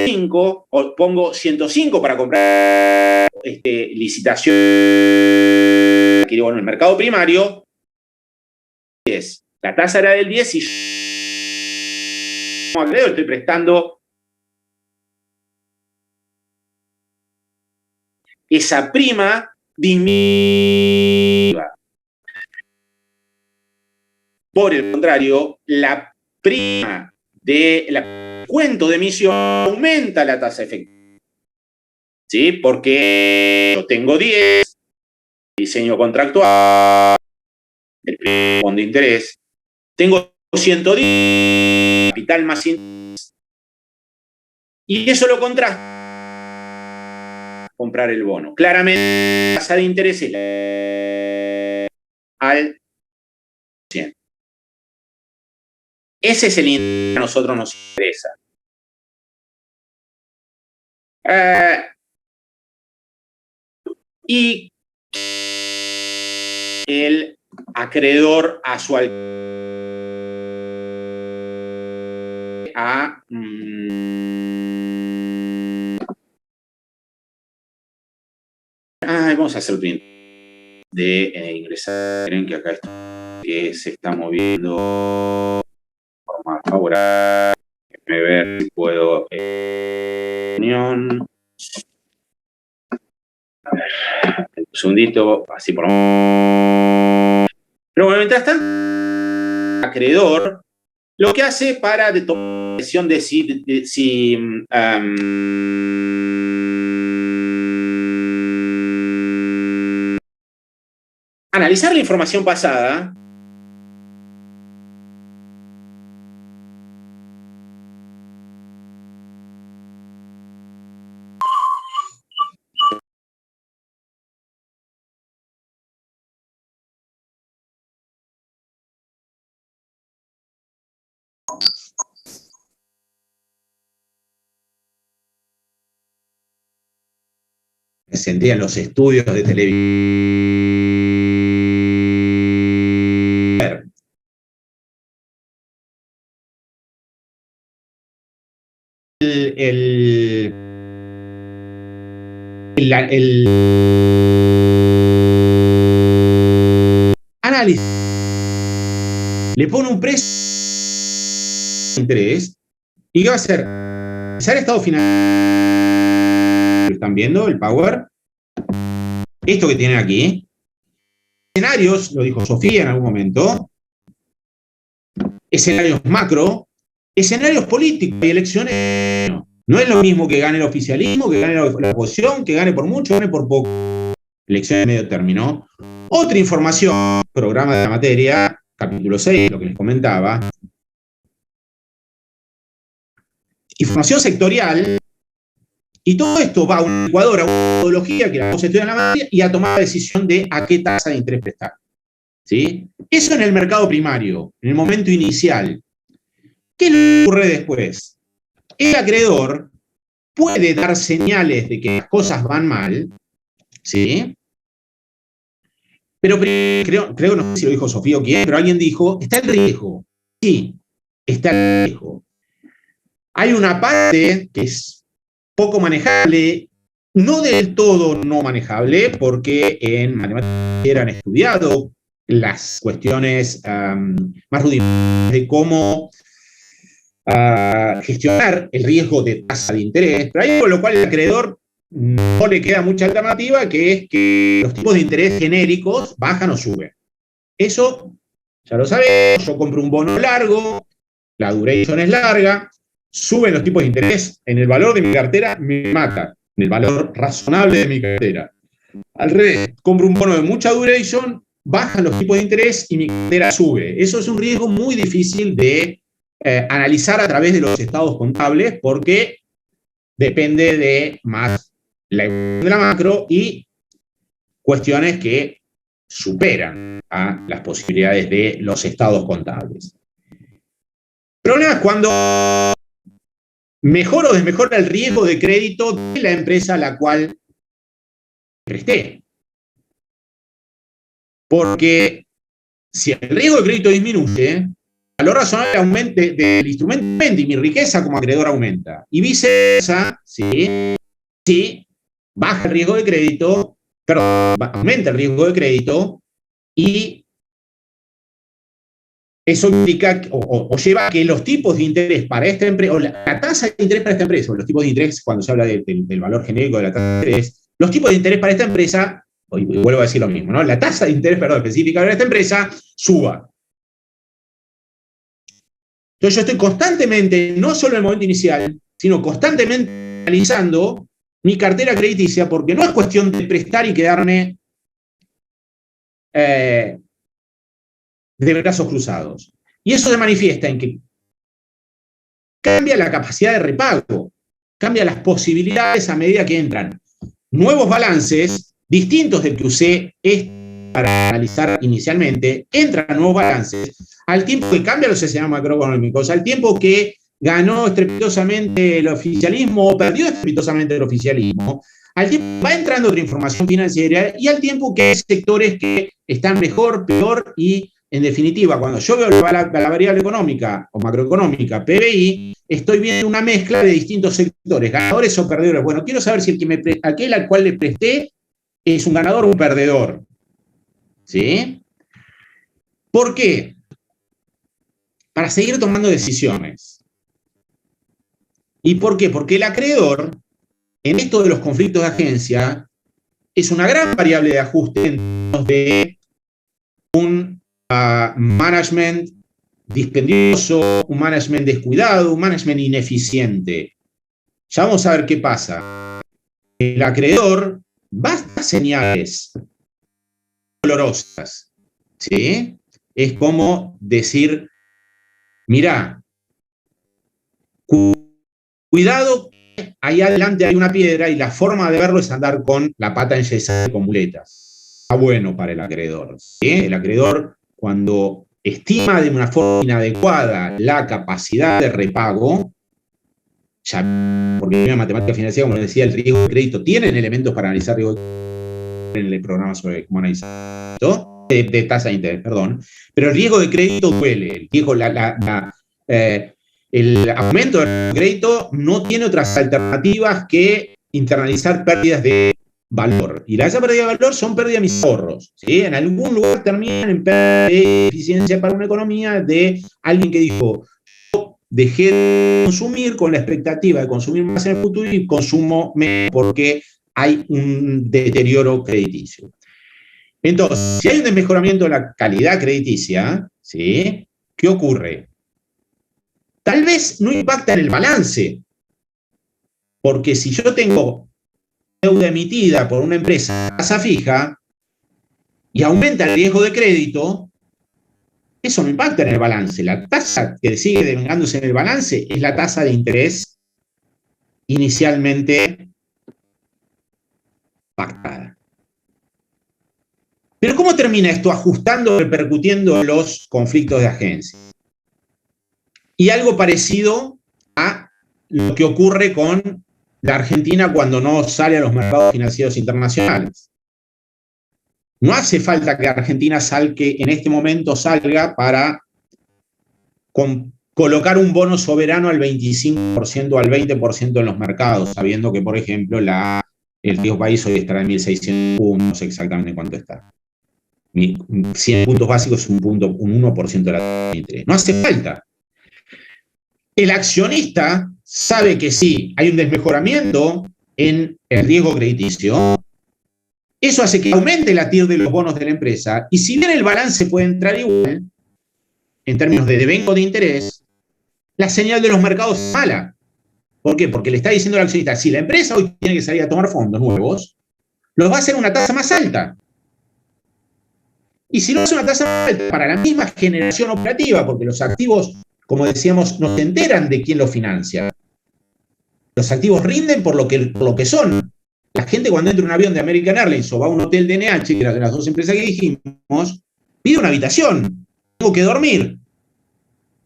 5, o pongo 105 para comprar licitación que en el mercado primario, la tasa era del 10 y como acreedor estoy prestando esa prima disminuye. Por el contrario, la prima del cuento de emisión aumenta la tasa efectiva. ¿Sí? Porque yo tengo 10, diseño contractual, el cupón de interés, tengo 110, capital más interés, y eso lo contrasta comprar el bono. Claramente, la tasa de interés es al 100. Ese es el interés que a nosotros nos interesa. Y el acreedor a su vamos a hacer otro de ingresar. Miren que acá esto que se está moviendo de forma favorable. Déjenme ver si puedo unión. A ver, un segundito, así por. Pero bueno, mientras tanto, el acreedor lo que hace para tomar la decisión de si analizar la información pasada sentían los estudios de televisión. El análisis le pone un precio de interés y ¿qué va a hacer? Empezar estado financiero. ¿Están viendo el power? Esto que tienen aquí. Escenarios, lo dijo Sofía en algún momento. Escenarios macro. Escenarios políticos y elecciones. No es lo mismo que gane el oficialismo, que gane la oposición, que gane por mucho, gane por poco. Elecciones de medio término. Otra información, programa de la materia, capítulo 6, lo que les comentaba. Información sectorial. Y todo esto va a un ecuador, a una metodología que la vamos a estudiar en la materia y a tomar la decisión de a qué tasa de interés prestar. ¿Sí? Eso en el mercado primario, en el momento inicial. ¿Qué le ocurre después? El acreedor puede dar señales de que las cosas van mal, ¿sí? Pero creo que no sé si lo dijo Sofía o quién, pero alguien dijo, está el riesgo. Sí, está el riesgo. Hay una parte que es poco manejable, no del todo no manejable, porque en matemáticas han estudiado las cuestiones más rudimentarias de cómo gestionar el riesgo de tasa de interés, pero hay con lo cual el acreedor no le queda mucha alternativa, que es que los tipos de interés genéricos bajan o suben. Eso ya lo sabemos, yo compro un bono largo, la duration es larga, suben los tipos de interés en el valor de mi cartera, me mata, en el valor razonable de mi cartera. Al revés, compro un bono de mucha duration, bajan los tipos de interés y mi cartera sube. Eso es un riesgo muy difícil de analizar a través de los estados contables, porque depende de más la evolución de la macro y cuestiones que superan a las posibilidades de los estados contables. El problema es cuando mejora o desmejora el riesgo de crédito de la empresa a la cual presté. Porque si el riesgo de crédito disminuye, el valor razonable del instrumento aumenta y mi riqueza como acreedor aumenta. Y viceversa, si baja el riesgo de crédito, perdón, aumenta el riesgo de crédito y eso implica o lleva a que los tipos de interés para esta empresa, o la tasa de interés para esta empresa, o los tipos de interés, cuando se habla del valor genérico de la tasa de interés, los tipos de interés para esta empresa, y vuelvo a decir lo mismo, ¿no? La tasa de interés, perdón, específica para esta empresa suba. Entonces yo estoy constantemente, no solo en el momento inicial, sino constantemente analizando mi cartera crediticia, porque no es cuestión de prestar y quedarme de brazos cruzados. Y eso se manifiesta en que cambia la capacidad de repago, cambia las posibilidades a medida que entran nuevos balances, distintos del que usé para analizar inicialmente, entran nuevos balances, al tiempo que cambian los escenarios macroeconómicos, al tiempo que ganó estrepitosamente el oficialismo o perdió estrepitosamente el oficialismo, al tiempo va entrando otra información financiera y al tiempo que hay sectores que están mejor, peor y, en definitiva, cuando yo veo la variable económica o macroeconómica, PBI, estoy viendo una mezcla de distintos sectores, ganadores o perdedores. Bueno, quiero saber si aquel al cual le presté es un ganador o un perdedor. ¿Sí? ¿Por qué? Para seguir tomando decisiones. ¿Y por qué? Porque el acreedor, en esto de los conflictos de agencia, es una gran variable de ajuste en términos de un management dispendioso, un management descuidado, un management ineficiente. Ya vamos a ver qué pasa. El acreedor va a dar señales dolorosas, ¿sí? Es como decir, mirá, cuidado, ahí adelante hay una piedra y la forma de verlo es andar con la pata enyesada con muletas. Está bueno para el acreedor, ¿sí? El acreedor, cuando estima de una forma inadecuada la capacidad de repago, ya, porque en matemática financiera, como les decía, el riesgo de crédito tienen elementos para analizar riesgo de crédito en el programa sobre cómo analizar de tasa de interés, perdón, pero el riesgo de crédito duele, el riesgo, el aumento del crédito no tiene otras alternativas que internalizar pérdidas de valor. Y esa pérdida de valor son pérdidas de mis ahorros, ¿sí? En algún lugar terminan en pérdida de eficiencia para una economía de alguien que dijo, yo dejé de consumir con la expectativa de consumir más en el futuro y consumo menos porque hay un deterioro crediticio. Entonces, si hay un desmejoramiento de la calidad crediticia, ¿sí? ¿Qué ocurre? Tal vez no impacta en el balance, porque si yo tengo deuda emitida por una empresa a tasa fija y aumenta el riesgo de crédito, eso no impacta en el balance. La tasa que sigue devengándose en el balance es la tasa de interés inicialmente pactada. Pero ¿cómo termina esto ajustando, repercutiendo los conflictos de agencia? Y algo parecido a lo que ocurre con la Argentina cuando no sale a los mercados financieros internacionales. No hace falta que Argentina en este momento salga para colocar un bono soberano al 25% o al 20% en los mercados, sabiendo que, por ejemplo, el riesgo país hoy estará en 1.600 puntos, no sé exactamente cuánto está. 100 puntos básicos es un 1% de la tasa de interés. No hace falta. El accionista sabe que sí, hay un desmejoramiento en el riesgo crediticio. Eso hace que aumente la TIR de los bonos de la empresa. Y si bien el balance puede entrar igual, en términos de devengo de interés, la señal de los mercados es mala. ¿Por qué? Porque le está diciendo al accionista, si la empresa hoy tiene que salir a tomar fondos nuevos, los va a hacer una tasa más alta. Y si no es una tasa más alta para la misma generación operativa, porque los activos, como decíamos, no se enteran de quién los financia. Los activos rinden por lo que son. La gente cuando entra en un avión de American Airlines o va a un hotel de NH, que eran las dos empresas que dijimos, pide una habitación. Tengo que dormir.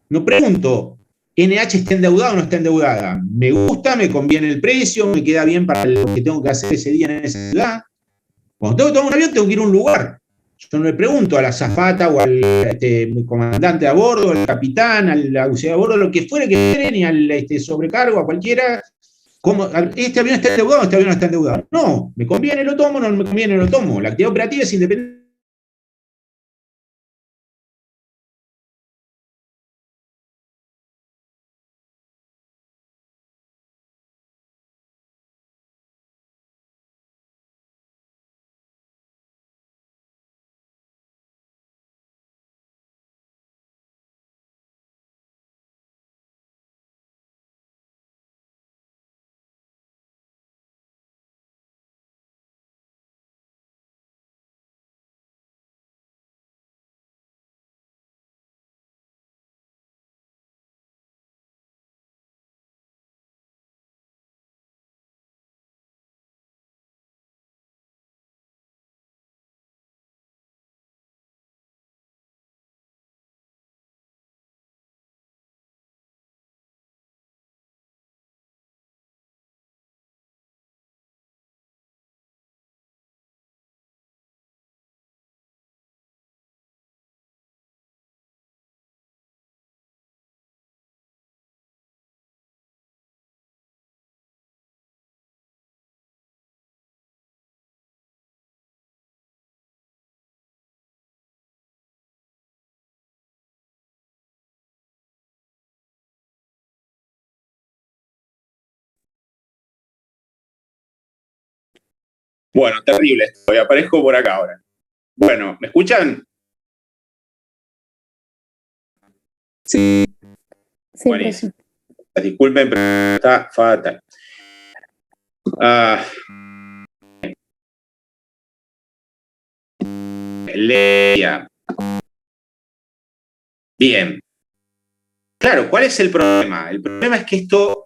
No pregunto, ¿NH está endeudada o no está endeudada? ¿Me gusta? ¿Me conviene el precio? ¿Me queda bien para lo que tengo que hacer ese día en esa ciudad? Cuando tengo que tomar un avión, tengo que ir a un lugar. Yo no le pregunto a la azafata o al comandante a bordo, al capitán, al auxiliar a bordo, lo que fuere que quiera, ni al sobrecargo, a cualquiera. ¿Cómo? ¿Este avión está endeudado o este avión no está endeudado? No, me conviene, lo tomo, no me conviene, lo tomo. La actividad operativa es independiente. Bueno, terrible esto. Aparezco por acá ahora. Bueno, ¿me escuchan? Sí. Buenísimo. Disculpen, pero está fatal. Leia. Bien. Claro, ¿cuál es el problema? El problema es que esto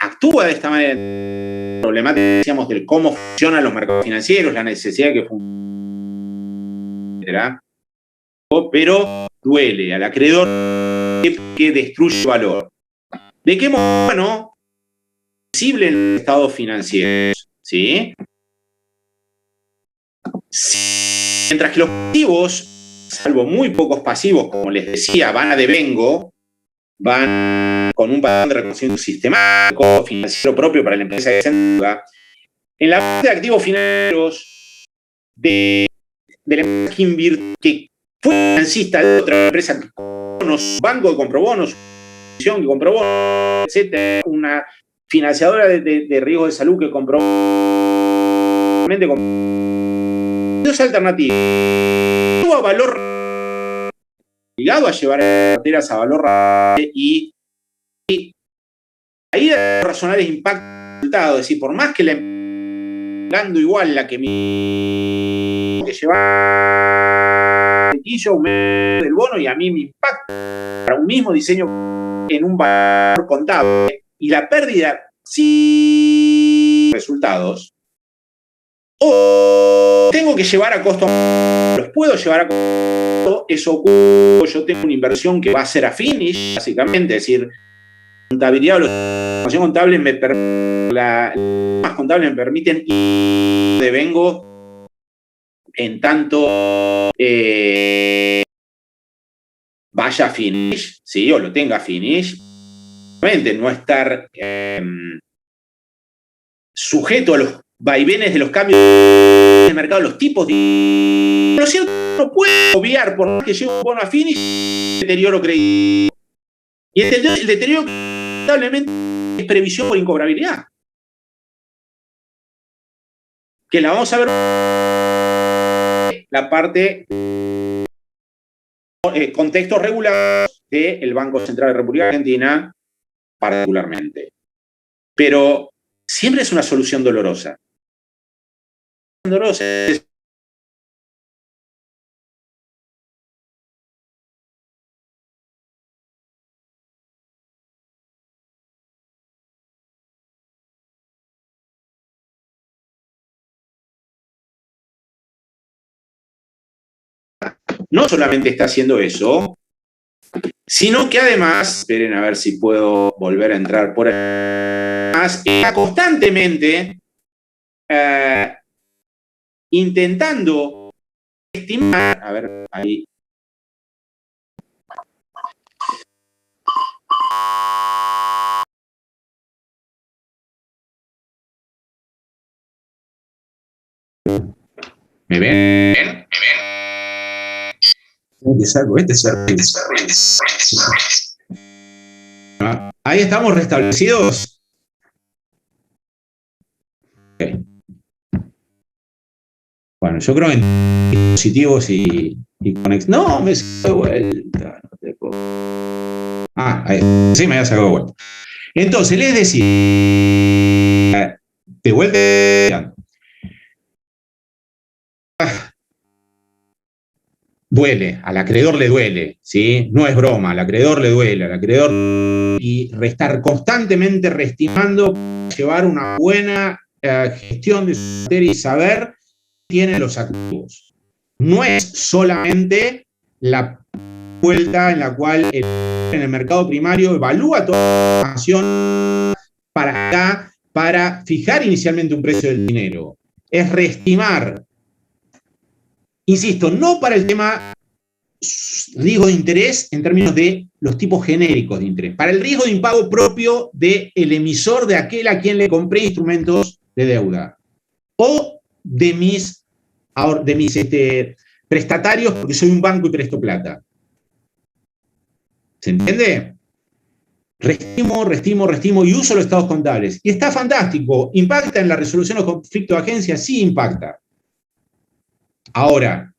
actúa de esta manera. El problema que decíamos del cómo funcionan los mercados financieros, la necesidad de que funcione, pero duele al acreedor que destruye valor. ¿De qué modo? Bueno, visible en los estados financieros, ¿sí? Mientras que los pasivos, salvo muy pocos pasivos, como les decía, van a devengo, van con un patrón de reconocimiento sistemático financiero propio para la empresa que se endeuda. En la parte de activos financieros de la empresa que fue financista de otra empresa que compró bonos, banco que compró bonos, que compró bonos, etcétera, una financiadora de riesgo de salud que compró dos alternativas. A valor obligado a llevar carteras a valor y ahí de razonar es impacto resultado, es decir, por más que la dando igual la que me que lleva del bono y a mí me impacta para un mismo diseño en un valor contable y la pérdida sí resultados o tengo que llevar a costo, los puedo llevar a costo, eso ocurre, yo tengo una inversión que va a ser a finish, básicamente, es decir, contabilidad o la información contable las contables me permiten ir devengo en tanto vaya a finish, ¿sí? O lo tenga a finish, obviamente no estar sujeto a los vaivenes de los cambios del mercado, los tipos de... Lo cierto, no puedo obviar, por más que lleve un bono a finish, deterioro crediticio. Y el deterioro lamentablemente es previsión por incobrabilidad. Que la vamos a ver la parte contextos regulados del Banco Central de la República Argentina particularmente. Pero siempre es una solución dolorosa. No solamente está haciendo eso, sino que además, esperen a ver si puedo volver a entrar por ahí, está constantemente intentando estimar, a ver, ahí. ¿Me ven? Ahí estamos restablecidos. Okay. Bueno, yo creo en dispositivos y conexiones. No, me sacó de vuelta. No te puedo... ahí. Sí, me había sacado de vuelta. Entonces, les decía, de vuelta. Duele, al acreedor le duele, ¿sí? No es broma, al acreedor le duele, al acreedor, y estar constantemente reestimando, llevar una buena gestión de su materia y saber qué tienen los activos. No es solamente la vuelta en la cual en el mercado primario evalúa toda la información para fijar inicialmente un precio del dinero. Es reestimar. Insisto, no para el tema riesgo de interés en términos de los tipos genéricos de interés, para el riesgo de impago propio del emisor, de aquel a quien le compré instrumentos de deuda, o de mis prestatarios, porque soy un banco y presto plata. ¿Se entiende? Restimo y uso los estados contables. Y está fantástico. ¿Impacta en la resolución de los conflictos de agencia? Sí, impacta. Ahora,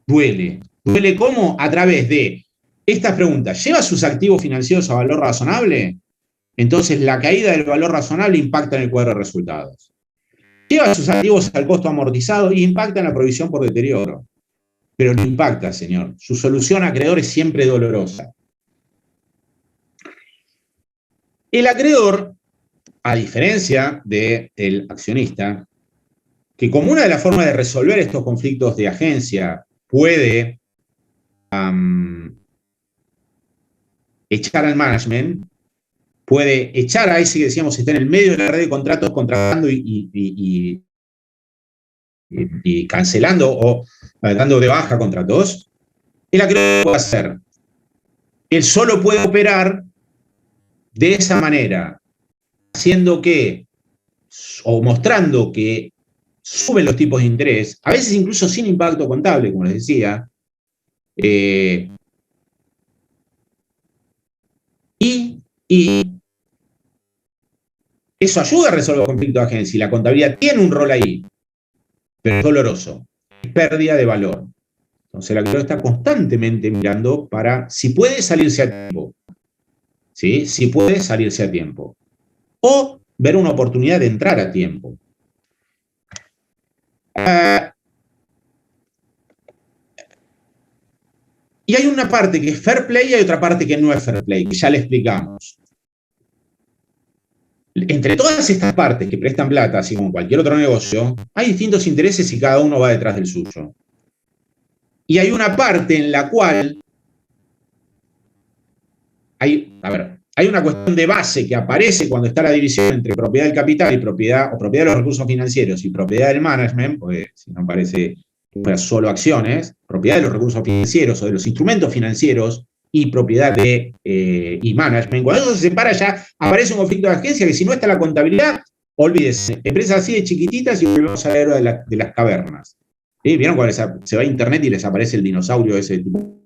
duele. ¿Duele cómo? A través de estas preguntas. ¿Lleva sus activos financieros a valor razonable? Entonces, la caída del valor razonable impacta en el cuadro de resultados. ¿Lleva sus activos al costo amortizado? Y impacta en la provisión por deterioro. Pero no impacta, señor. Su solución a acreedor es siempre dolorosa. El acreedor, a diferencia del accionista, que como una de las formas de resolver estos conflictos de agencia puede echar al management, puede echar a ese que decíamos está en el medio de la red de contratos contratando y cancelando o dando de baja contratos. El acreedor puede hacer. Él solo puede operar de esa manera, haciendo que, o mostrando que suben los tipos de interés, a veces incluso sin impacto contable, como les decía, y eso ayuda a resolver el conflicto de agencia, y la contabilidad tiene un rol ahí, pero es doloroso, es pérdida de valor. Entonces el acreedor está constantemente mirando para si puede salirse a tiempo, ¿sí? Si puede salirse a tiempo, o ver una oportunidad de entrar a tiempo. Y hay una parte que es fair play y hay otra parte que no es fair play, que ya le explicamos. Entre todas estas partes que prestan plata, así como cualquier otro negocio, hay distintos intereses y cada uno va detrás del suyo. Y hay una parte en la cual hay una cuestión de base que aparece cuando está la división entre propiedad del capital y propiedad de los recursos financieros y propiedad del management, porque si no parece que fuera solo acciones, propiedad de los recursos financieros o de los instrumentos financieros y propiedad de y management. Cuando eso se separa ya aparece un conflicto de agencia que si no está la contabilidad, olvídese. Empresas así de chiquititas y volvemos a la era de las cavernas. ¿Sí? ¿Vieron cuando se va a internet y les aparece el dinosaurio ese tipo?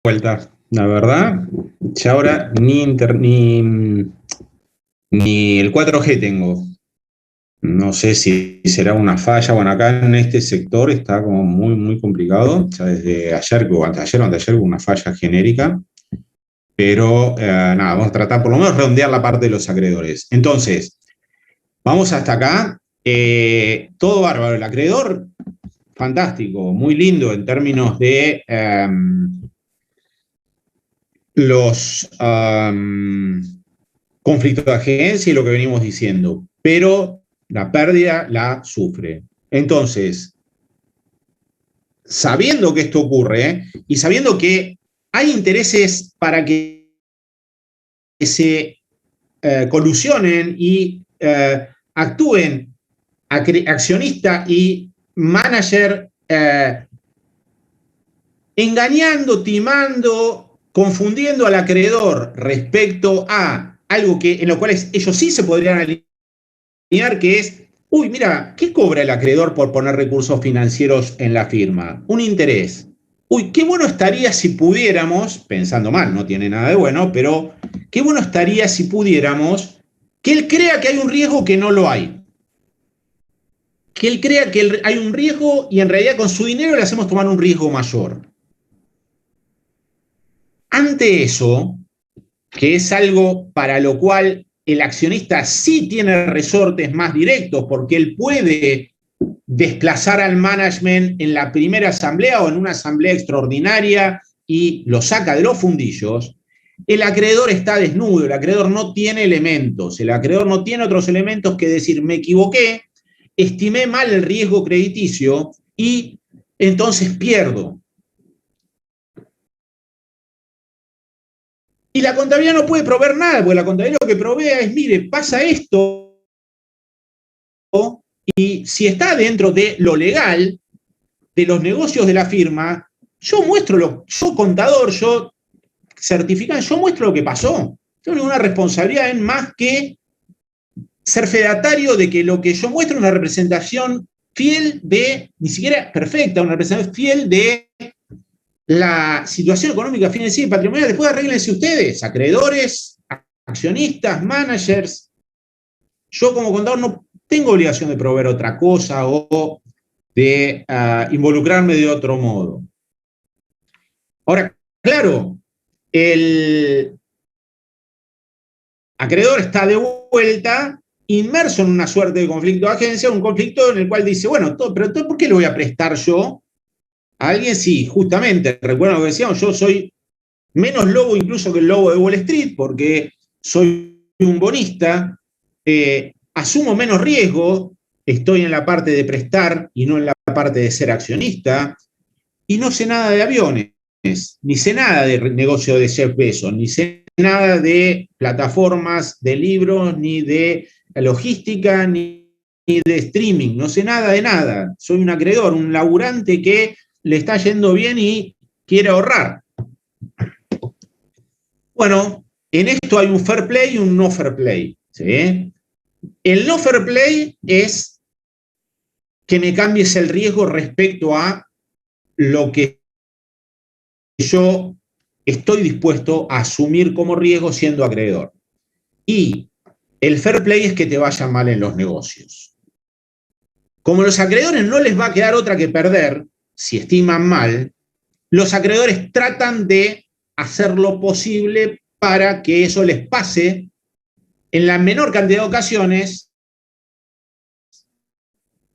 vuelta. La verdad, ya ahora ni el 4G tengo. No sé si será una falla. Bueno, acá en este sector está como muy, muy complicado. Ya desde ayer o anteayer hubo una falla genérica. Pero nada, vamos a tratar por lo menos redondear la parte de los acreedores. Entonces, vamos hasta acá. Todo bárbaro. El acreedor, fantástico, muy lindo en términos de los conflictos de agencia y lo que venimos diciendo. Pero la pérdida la sufre. Entonces, sabiendo que esto ocurre y sabiendo que hay intereses para que se colusionen y actúen accionista y manager engañando, timando, confundiendo al acreedor respecto a algo en lo cual ellos sí se podrían alinear, que es, uy, mira, ¿qué cobra el acreedor por poner recursos financieros en la firma? Un interés. Uy, qué bueno estaría si pudiéramos, pensando mal, no tiene nada de bueno, pero qué bueno estaría si pudiéramos que él crea que hay un riesgo que no lo hay. Que él crea que hay un riesgo y en realidad con su dinero le hacemos tomar un riesgo mayor. Ante eso, que es algo para lo cual el accionista sí tiene resortes más directos, porque él puede desplazar al management en la primera asamblea o en una asamblea extraordinaria y lo saca de los fundillos, el acreedor está desnudo, el acreedor no tiene elementos, el acreedor no tiene otros elementos que decir, me equivoqué, estimé mal el riesgo crediticio y entonces pierdo. Y la contabilidad no puede proveer nada, porque la contabilidad lo que provea es, mire, pasa esto, y si está dentro de lo legal, de los negocios de la firma, yo muestro, yo contador, yo certificante, yo muestro lo que pasó. No tengo ninguna responsabilidad en más que ser fedatario de que lo que yo muestro es una representación fiel de, ni siquiera perfecta, una representación fiel de la situación económica, financiera y patrimonial. Después arréglense ustedes, acreedores, accionistas, managers. Yo como contador no tengo obligación de proveer otra cosa o de involucrarme de otro modo. Ahora, claro, el acreedor está de vuelta inmerso en una suerte de conflicto de agencia, un conflicto en el cual dice, bueno, pero ¿por qué lo voy a prestar yo a alguien? Sí, justamente, recuerdan lo que decíamos, yo soy menos lobo incluso que el lobo de Wall Street, porque soy un bonista, asumo menos riesgo, estoy en la parte de prestar y no en la parte de ser accionista, y no sé nada de aviones, ni sé nada de negocio de Jeff Bezos, ni sé nada de plataformas de libros, ni de logística, ni de streaming, no sé nada de nada. Soy un acreedor, un laburante que le está yendo bien y quiere ahorrar. Bueno, en esto hay un fair play y un no fair play, ¿sí? El no fair play es que me cambies el riesgo respecto a lo que yo estoy dispuesto a asumir como riesgo siendo acreedor. Y el fair play es que te vaya mal en los negocios. Como a los acreedores no les va a quedar otra que perder, si estiman mal, los acreedores tratan de hacer lo posible para que eso les pase en la menor cantidad de ocasiones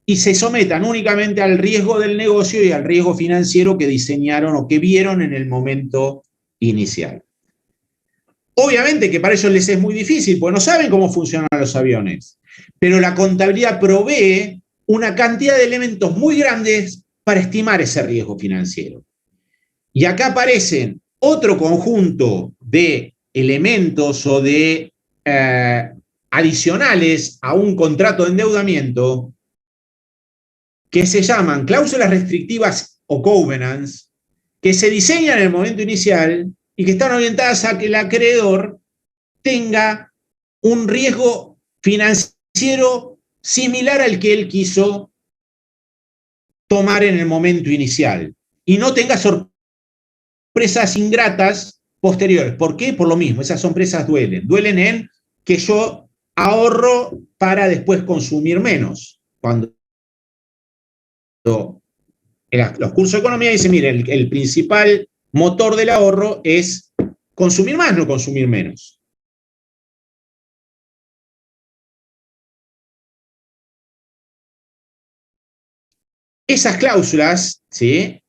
y se sometan únicamente al riesgo del negocio y al riesgo financiero que diseñaron o que vieron en el momento inicial. Obviamente que para ellos les es muy difícil, porque no saben cómo funcionan los aviones, pero la contabilidad provee una cantidad de elementos muy grandes para estimar ese riesgo financiero. Y acá aparecen otro conjunto de elementos o de adicionales a un contrato de endeudamiento que se llaman cláusulas restrictivas o covenants, que se diseñan en el momento inicial y que están orientadas a que el acreedor tenga un riesgo financiero similar al que él quiso tomar en el momento inicial y no tenga sorpresas presas ingratas posteriores. ¿Por qué? Por lo mismo, esas son presas duelen. Duelen en que yo ahorro para después consumir menos. Cuando los cursos de economía dicen, mire, el principal motor del ahorro es consumir más, no consumir menos. Esas cláusulas, ¿sí?,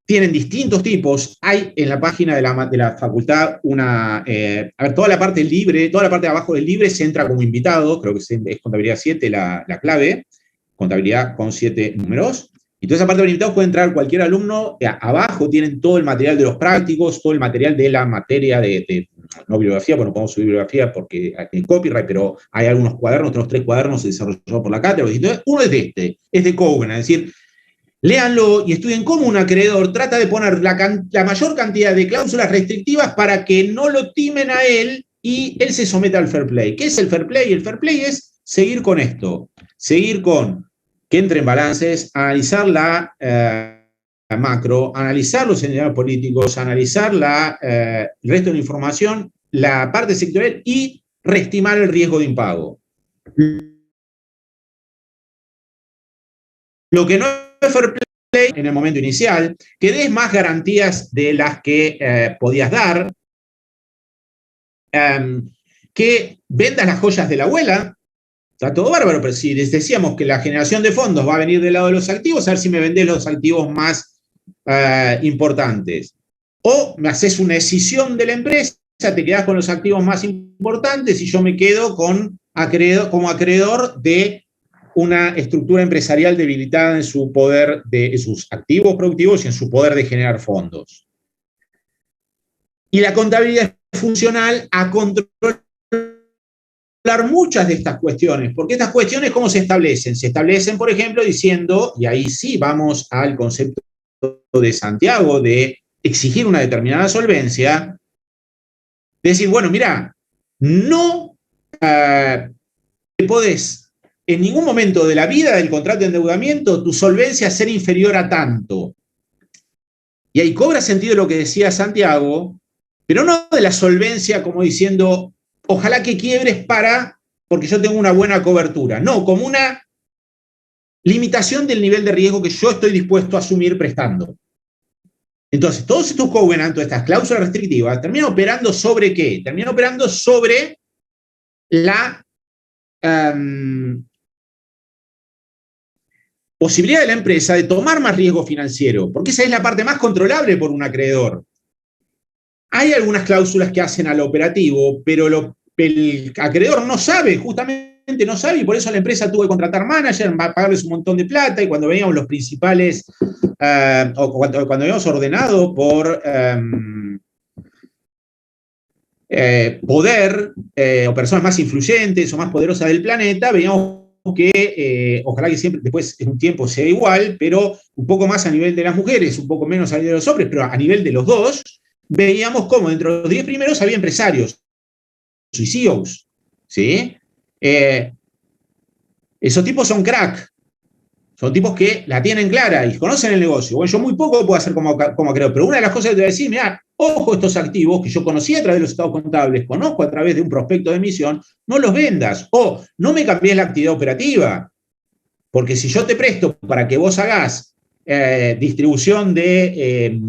tienen distintos tipos. Hay en la página de la facultad una... a ver, toda la parte libre, toda la parte de abajo del libre se entra como invitado, creo que es contabilidad 7 la clave, contabilidad con 7 números. Y toda esa parte de los invitados puede entrar cualquier alumno. Abajo tienen todo el material de los prácticos, todo el material de la materia no bibliografía, porque no podemos subir bibliografía porque hay copyright, pero hay algunos cuadernos, tenemos 3 cuadernos desarrollados por la cátedra. Entonces, uno es de Covenant, es decir, léanlo y estudien cómo un acreedor trata de poner la mayor cantidad de cláusulas restrictivas para que no lo timen a él y él se someta al fair play. ¿Qué es el fair play? El fair play es seguir con esto, seguir con que entren balances, analizar la macro, analizar los escenarios políticos, analizar el resto de la información, la parte sectorial y reestimar el riesgo de impago. Lo que no es fair play en el momento inicial, que des más garantías de las que podías dar, que vendas las joyas de la abuela. Está todo bárbaro, pero si les decíamos que la generación de fondos va a venir del lado de los activos, a ver si me vendés los activos más importantes. O me haces una escisión de la empresa, te quedás con los activos más importantes y yo me quedo como acreedor de una estructura empresarial debilitada en su poder, en sus activos productivos y en su poder de generar fondos. Y la contabilidad es funcional a controlar muchas de estas cuestiones, porque estas cuestiones, ¿cómo se establecen? Se establecen, por ejemplo, diciendo, y ahí sí vamos al concepto de Santiago de exigir una determinada solvencia, decir, bueno, mira, no te podés en ningún momento de la vida del contrato de endeudamiento tu solvencia ser inferior a tanto. Y ahí cobra sentido lo que decía Santiago, pero no de la solvencia como diciendo, ojalá que quiebres porque yo tengo una buena cobertura. No, como una limitación del nivel de riesgo que yo estoy dispuesto a asumir prestando. Entonces, todos estos covenants, todas estas cláusulas restrictivas, terminan operando sobre ¿qué? Terminan operando sobre la posibilidad de la empresa de tomar más riesgo financiero, porque esa es la parte más controlable por un acreedor. Hay algunas cláusulas que hacen al operativo, pero el acreedor no sabe, justamente no sabe, y por eso la empresa tuvo que contratar manager, pagarles un montón de plata, y cuando veíamos los principales, o cuando habíamos ordenado por poder, o personas más influyentes o más poderosas del planeta, veíamos que, ojalá que siempre, después en un tiempo sea igual, pero un poco más a nivel de las mujeres, un poco menos a nivel de los hombres, pero a nivel de los dos, veíamos cómo dentro de los 10 primeros había empresarios y CEOs, ¿sí? Esos tipos son crack, son tipos que la tienen clara y conocen el negocio. Bueno, yo muy poco puedo hacer como acreedor, pero una de las cosas que te voy a decir, mira, ojo, estos activos que yo conocí a través de los estados contables, conozco a través de un prospecto de emisión, no los vendas, o no me cambies la actividad operativa, porque si yo te presto para que vos hagas distribución de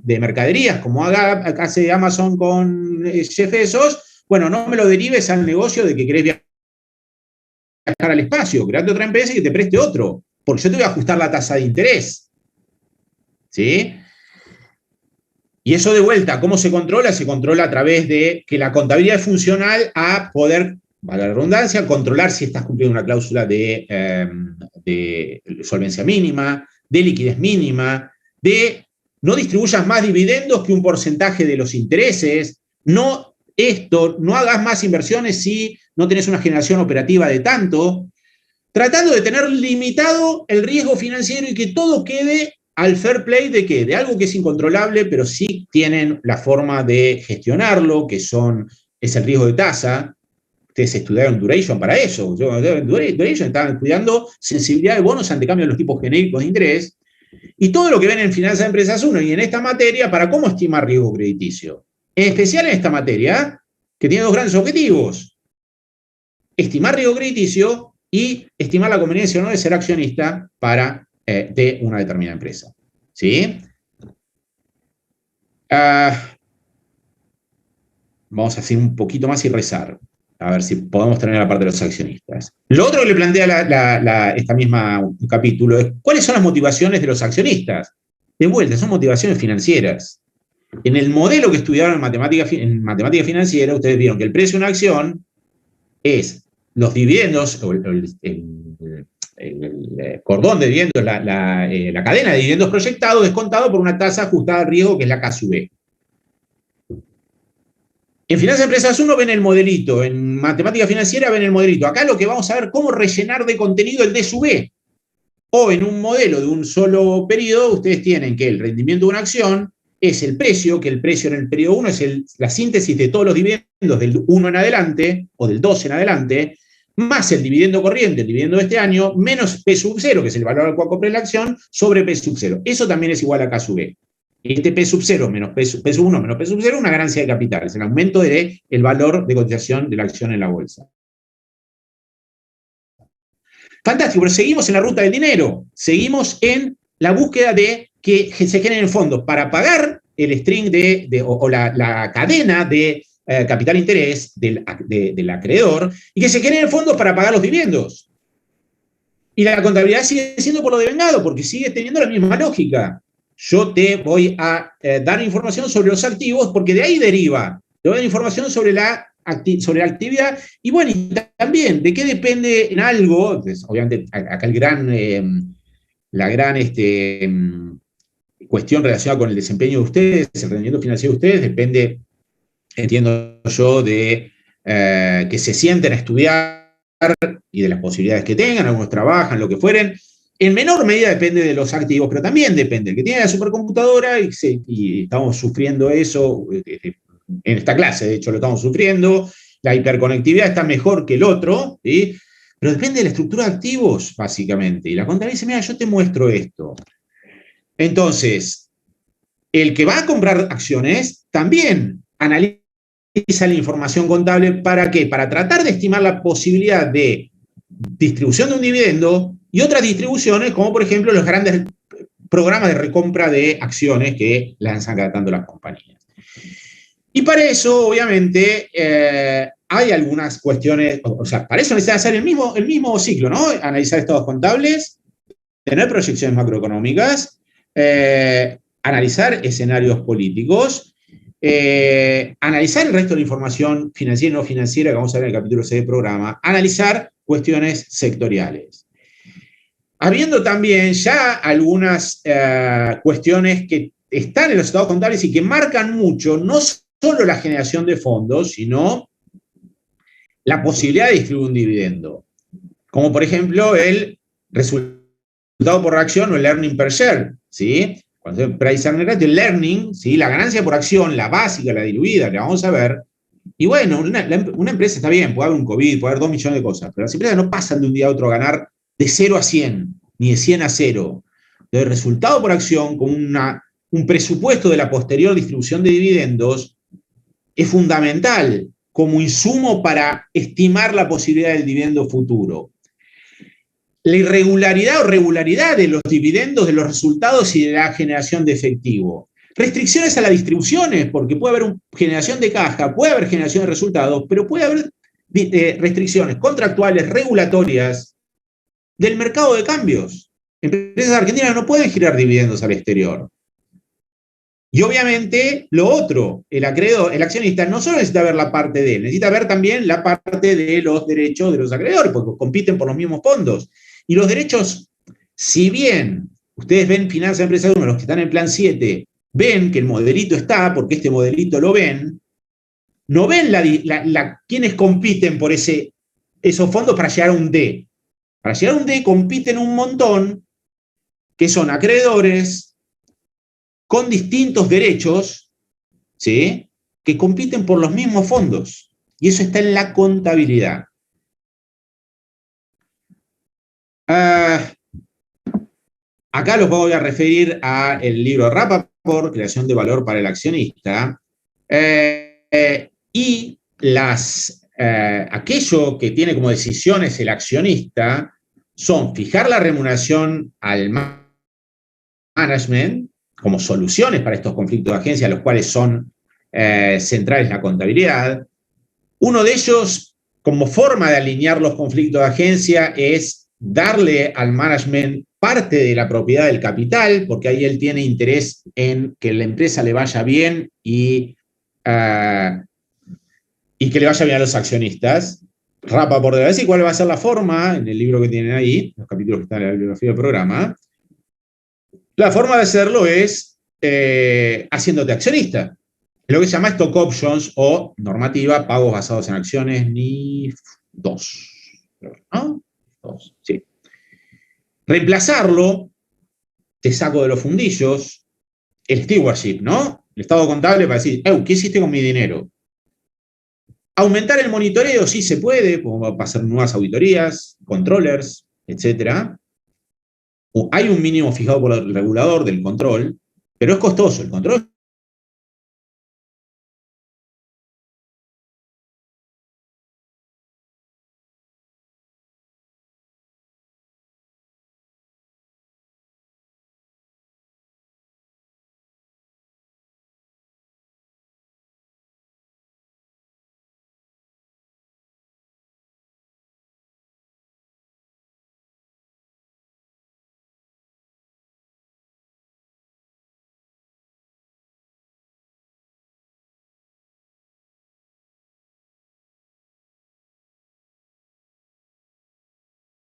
mercaderías, como hace Amazon con Jeff Bezos, bueno, no me lo derives al negocio de que querés viajar al espacio, create otra empresa y que te preste otro, porque yo te voy a ajustar la tasa de interés. ¿Sí? Y eso de vuelta, ¿cómo se controla? Se controla a través de que la contabilidad es funcional a poder, para la redundancia, controlar si estás cumpliendo una cláusula de solvencia mínima, de liquidez mínima, de no distribuyas más dividendos que un porcentaje de los intereses, no hagas más inversiones si no tenés una generación operativa de tanto, tratando de tener limitado el riesgo financiero y que todo quede al fair play de ¿qué? De algo que es incontrolable, pero sí tienen la forma de gestionarlo, que es el riesgo de tasa. Ustedes estudiaron Duration para eso. Duration estaban estudiando sensibilidad de bonos ante cambio de los tipos genéricos de interés. Y todo lo que ven en Finanzas de Empresas 1 y en esta materia para cómo estimar riesgo crediticio. En especial en esta materia, que tiene dos grandes objetivos. Estimar riesgo crediticio y estimar la conveniencia o no de ser accionista de una determinada empresa. ¿Sí? Vamos a hacer un poquito más y rezar. A ver si podemos tener la parte de los accionistas. Lo otro que le plantea esta misma capítulo es cuáles son las motivaciones de los accionistas. De vuelta, son motivaciones financieras. En el modelo que estudiaron en matemática financiera, ustedes vieron que el precio de una acción es los dividendos, o el cordón de dividendos, la cadena de dividendos proyectados descontado por una tasa ajustada al riesgo que es la K sub B. En Finanzas de Empresas 1 ven el modelito, en Matemática Financiera ven el modelito. Acá lo que vamos a ver cómo rellenar de contenido el D sub B. O en un modelo de un solo periodo, ustedes tienen que el rendimiento de una acción es el precio, que el precio en el periodo 1 es la síntesis de todos los dividendos del 1 en adelante, o del 2 en adelante, más el dividendo corriente, el dividendo de este año, menos P sub 0, que es el valor al cual compré la acción, sobre P sub 0. Eso también es igual a K sub B. Este P sub 0 menos P sub 1 menos P sub 0 es una ganancia de capital, es el aumento del valor de cotización de la acción en la bolsa. Fantástico, pero seguimos en la ruta del dinero, seguimos en la búsqueda de que se generen fondos para pagar el string o la cadena de capital interés del acreedor y que se generen fondos para pagar los dividendos. Y la contabilidad sigue siendo por lo devengado, porque sigue teniendo la misma lógica. Yo te voy a dar información sobre los activos porque de ahí deriva. Te voy a dar información sobre la actividad y bueno, y también de qué depende en algo, pues, obviamente acá la gran cuestión relacionada con el desempeño de ustedes, el rendimiento financiero de ustedes, depende, entiendo yo, de que se sienten a estudiar y de las posibilidades que tengan, algunos trabajan, lo que fueren. En menor medida depende de los activos, pero también depende. El que tiene la supercomputadora, y estamos sufriendo eso en esta clase, de hecho lo estamos sufriendo, la hiperconectividad está mejor que el otro, ¿sí? Pero depende de la estructura de activos, básicamente. Y la contabilidad dice, mira, yo te muestro esto. Entonces, el que va a comprar acciones también analiza la información contable, ¿para qué? Para tratar de estimar la posibilidad de distribución de un dividendo y otras distribuciones, como por ejemplo los grandes programas de recompra de acciones que lanzan cada tanto las compañías. Y para eso, obviamente, hay algunas cuestiones, o sea, para eso necesita hacer el mismo ciclo, ¿no? Analizar estados contables, tener proyecciones macroeconómicas, analizar escenarios políticos, analizar el resto de la información financiera y no financiera que vamos a ver en el capítulo 6 del programa, analizar cuestiones sectoriales. Habiendo también ya algunas cuestiones que están en los estados contables y que marcan mucho, no solo la generación de fondos, sino la posibilidad de distribuir un dividendo. Como por ejemplo el resultado por acción o el earning per share, ¿sí? Cuando el price earning ratio, el earning, ¿sí? La ganancia por acción, la básica, la diluida, que vamos a ver. Y bueno, una empresa está bien, puede haber un COVID, puede haber 2 millones de cosas, pero las empresas no pasan de un día a otro a ganar de 0 a 100, ni de 100 a 0. El resultado por acción, con un presupuesto de la posterior distribución de dividendos, es fundamental como insumo para estimar la posibilidad del dividendo futuro. La irregularidad o regularidad de los dividendos, de los resultados y de la generación de efectivo. Restricciones a las distribuciones, porque puede haber generación de caja, puede haber generación de resultados, pero puede haber restricciones contractuales, regulatorias, del mercado de cambios. Empresas argentinas no pueden girar dividendos al exterior. Y obviamente, lo otro, el acreedor, el accionista, no solo necesita ver la parte de él, necesita ver también la parte de los derechos de los acreedores, porque compiten por los mismos fondos. Y los derechos, si bien ustedes ven Finanzas de Empresas 1, los que están en plan 7, ven que el modelito está, porque este modelito lo ven, no ven quienes compiten por esos fondos para llegar a un D. Para llegar a un D compiten un montón, que son acreedores con distintos derechos, ¿sí? Que compiten por los mismos fondos. Y eso está en la contabilidad. Acá los voy a referir al libro de Rappaport, Creación de Valor para el Accionista, y aquello que tiene como decisiones el accionista son fijar la remuneración al management como soluciones para estos conflictos de agencia, los cuales son centrales en la contabilidad. Uno de ellos, como forma de alinear los conflictos de agencia, es darle al management parte de la propiedad del capital, porque ahí él tiene interés en que la empresa le vaya bien y que le vaya bien a los accionistas. Rappaport debe decir cuál va a ser la forma, en el libro que tienen ahí, los capítulos que están en la bibliografía del programa. La forma de hacerlo es haciéndote accionista. Es lo que se llama stock options o normativa, pagos basados en acciones, NIF 2. ¿No? 2, sí. Reemplazarlo, te saco de los fundillos, el stewardship, ¿no? El estado contable para decir, ¿qué hiciste con mi dinero? Aumentar el monitoreo, sí se puede, como para hacer nuevas auditorías, controllers, etc. Hay un mínimo fijado por el regulador del control, pero es costoso. El control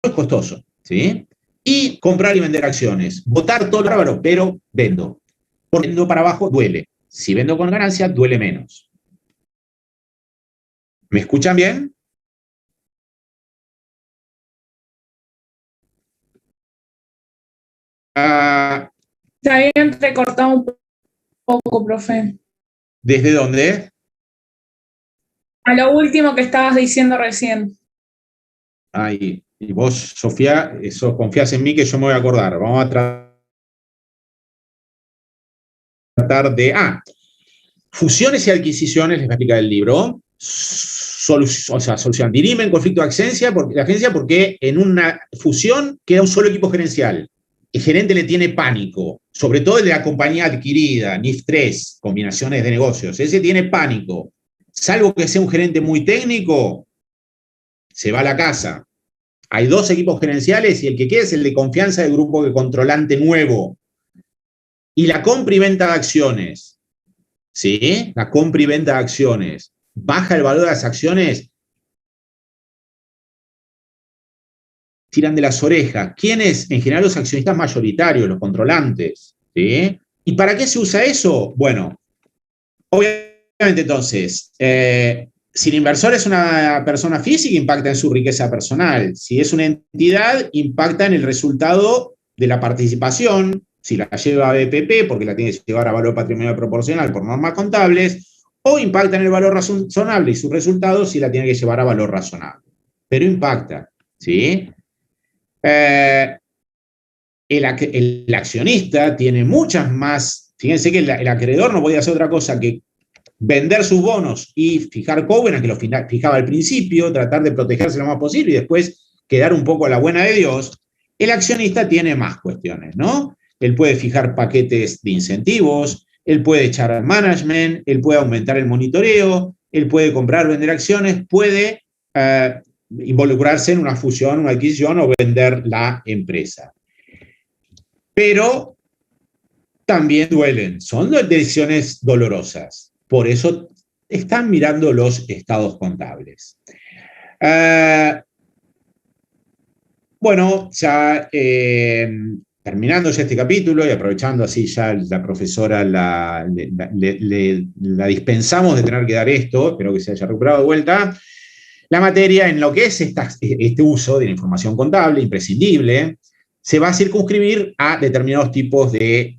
es costoso, ¿sí? Y comprar y vender acciones. Votar todo lo bárbaro, pero vendo. Porque vendo para abajo duele. Si vendo con ganancia, duele menos. ¿Me escuchan bien? Se había entrecortado un poco, profe. ¿Desde dónde? A lo último que estabas diciendo recién. Ahí. Y vos, Sofía, eso confías en mí que yo me voy a acordar. Vamos a tratar de... fusiones y adquisiciones, les voy a explicar el libro. Solución. Dirimen conflicto de agencia porque en una fusión queda un solo equipo gerencial. El gerente le tiene pánico, sobre todo el de la compañía adquirida, NIF 3, combinaciones de negocios. Ese tiene pánico. Salvo que sea un gerente muy técnico, se va a la casa. Hay 2 equipos gerenciales y el que queda es el de confianza del grupo de controlante nuevo. Y la compra y venta de acciones. ¿Sí? La compra y venta de acciones. Baja el valor de las acciones. Tiran de las orejas. ¿Quiénes? En general los accionistas mayoritarios, los controlantes. ¿Sí? ¿Y para qué se usa eso? Bueno, obviamente entonces, si el inversor es una persona física, impacta en su riqueza personal. Si es una entidad, impacta en el resultado de la participación, si la lleva a BPP, porque la tiene que llevar a valor patrimonial proporcional por normas contables, o impacta en el valor razonable y sus resultados si la tiene que llevar a valor razonable. Pero impacta, ¿sí? El accionista tiene muchas más. Fíjense que el acreedor no podía hacer otra cosa que vender sus bonos y fijar covenants, que lo fijaba al principio, tratar de protegerse lo más posible y después quedar un poco a la buena de Dios. El accionista tiene más cuestiones, ¿no? Él puede fijar paquetes de incentivos, él puede echar al management, él puede aumentar el monitoreo, él puede comprar o vender acciones, puede involucrarse en una fusión, una adquisición o vender la empresa. Pero también duelen, son decisiones dolorosas. Por eso están mirando los estados contables. Bueno, ya terminando ya este capítulo y aprovechando así ya la profesora la dispensamos de tener que dar esto, espero que se haya recuperado de vuelta. La materia en lo que es este uso de la información contable, imprescindible, se va a circunscribir a determinados tipos de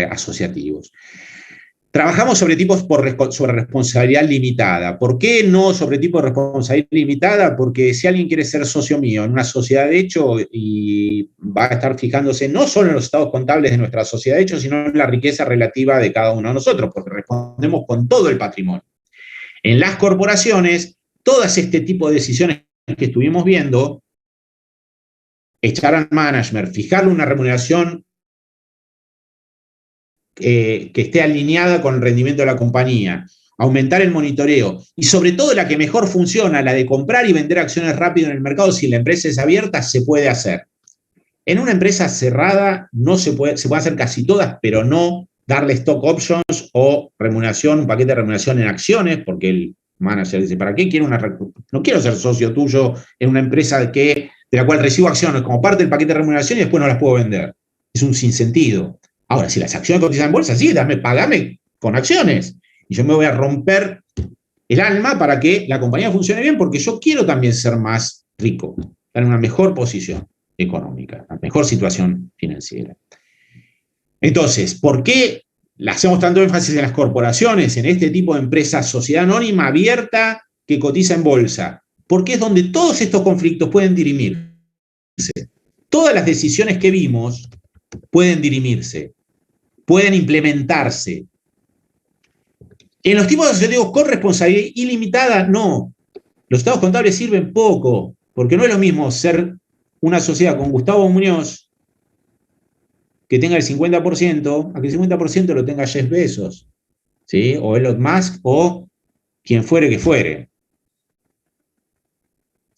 asociativos. Trabajamos sobre tipos sobre responsabilidad limitada. ¿Por qué no sobre tipo de responsabilidad limitada? Porque si alguien quiere ser socio mío en una sociedad de hecho y va a estar fijándose no solo en los estados contables de nuestra sociedad de hecho, sino en la riqueza relativa de cada uno de nosotros, porque respondemos con todo el patrimonio. En las corporaciones, todas este tipo de decisiones que estuvimos viendo, echar al management, fijarle una remuneración que esté alineada con el rendimiento de la compañía, aumentar el monitoreo y sobre todo la que mejor funciona, la de comprar y vender acciones rápido en el mercado, si la empresa es abierta, se puede hacer. En una empresa cerrada no se puede hacer casi todas, pero no darle stock options o remuneración, un paquete de remuneración en acciones, porque el manager dice, ¿para qué quiero no quiero ser socio tuyo en una empresa de la cual recibo acciones como parte del paquete de remuneración y después no las puedo vender? Es un sinsentido. Ahora, si las acciones cotizan en bolsa, sí, pagame con acciones. Y yo me voy a romper el alma para que la compañía funcione bien, porque yo quiero también ser más rico, estar en una mejor posición económica, una mejor situación financiera. Entonces, ¿por qué le hacemos tanto énfasis en las corporaciones, en este tipo de empresas, sociedad anónima abierta que cotiza en bolsa? Porque es donde todos estos conflictos pueden dirimirse. Todas las decisiones que vimos pueden dirimirse, pueden implementarse. En los tipos asociativos con responsabilidad ilimitada, no. Los estados contables sirven poco, porque no es lo mismo ser una sociedad con Gustavo Muñoz que tenga el 50%, a que el 50% lo tenga Jeff Bezos, ¿sí? O Elon Musk, o quien fuere que fuere.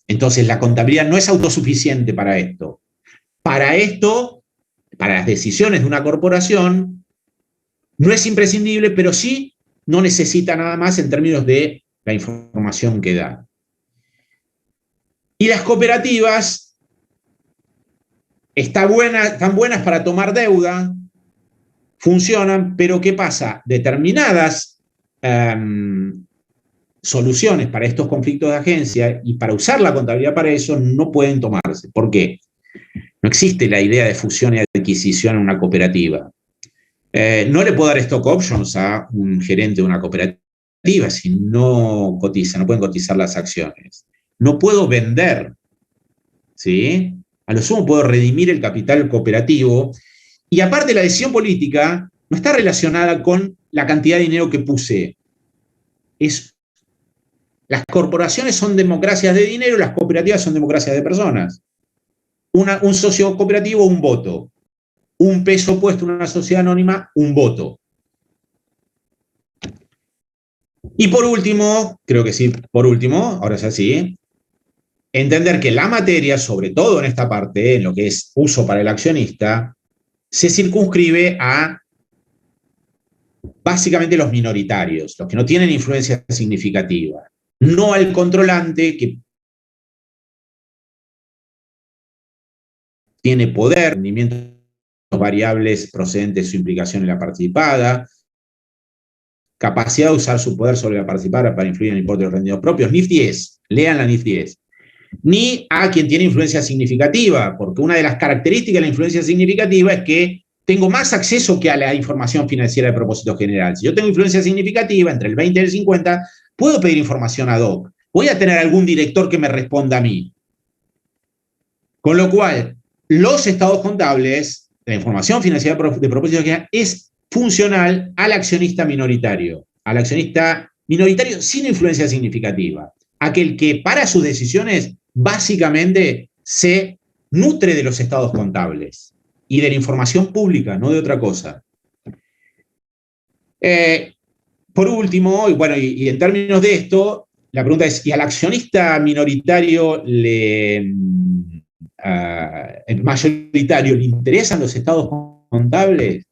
Entonces, la contabilidad no es autosuficiente para esto. Para esto, para las decisiones de una corporación, no es imprescindible, pero sí no necesita nada más en términos de la información que da. Y las cooperativas están buenas para tomar deuda, funcionan, pero ¿qué pasa? Determinadas soluciones para estos conflictos de agencia y para usar la contabilidad para eso no pueden tomarse. ¿Por qué? No existe la idea de fusión y adquisición en una cooperativa. No le puedo dar stock options a un gerente de una cooperativa si no cotiza, no pueden cotizar las acciones. No puedo vender, ¿sí? A lo sumo puedo redimir el capital cooperativo y aparte la decisión política no está relacionada con la cantidad de dinero que puse. Las corporaciones son democracias de dinero, las cooperativas son democracias de personas. Un socio cooperativo, un voto. Un peso puesto en una sociedad anónima, un voto. Y por último, creo que sí, ahora es así, entender que la materia, sobre todo en esta parte, en lo que es uso para el accionista, se circunscribe a básicamente los minoritarios, los que no tienen influencia significativa, no al controlante que tiene poder, rendimientos variables procedentes de su implicación en la participada, capacidad de usar su poder sobre la participada para influir en el importe de los rendidos propios, NIF 10, lean la NIF 10, ni a quien tiene influencia significativa, porque una de las características de la influencia significativa es que tengo más acceso que a la información financiera de propósito general. Si yo tengo influencia significativa, entre el 20 y el 50, puedo pedir información ad hoc. Voy a tener algún director que me responda a mí. Con lo cual, los estados contables, la información financiera de propósito general, es funcional al accionista minoritario sin influencia significativa. Aquel que para sus decisiones básicamente se nutre de los estados contables y de la información pública, no de otra cosa. Por último, y en términos de esto, la pregunta es, ¿y al accionista minoritario mayoritario le interesan los estados contables?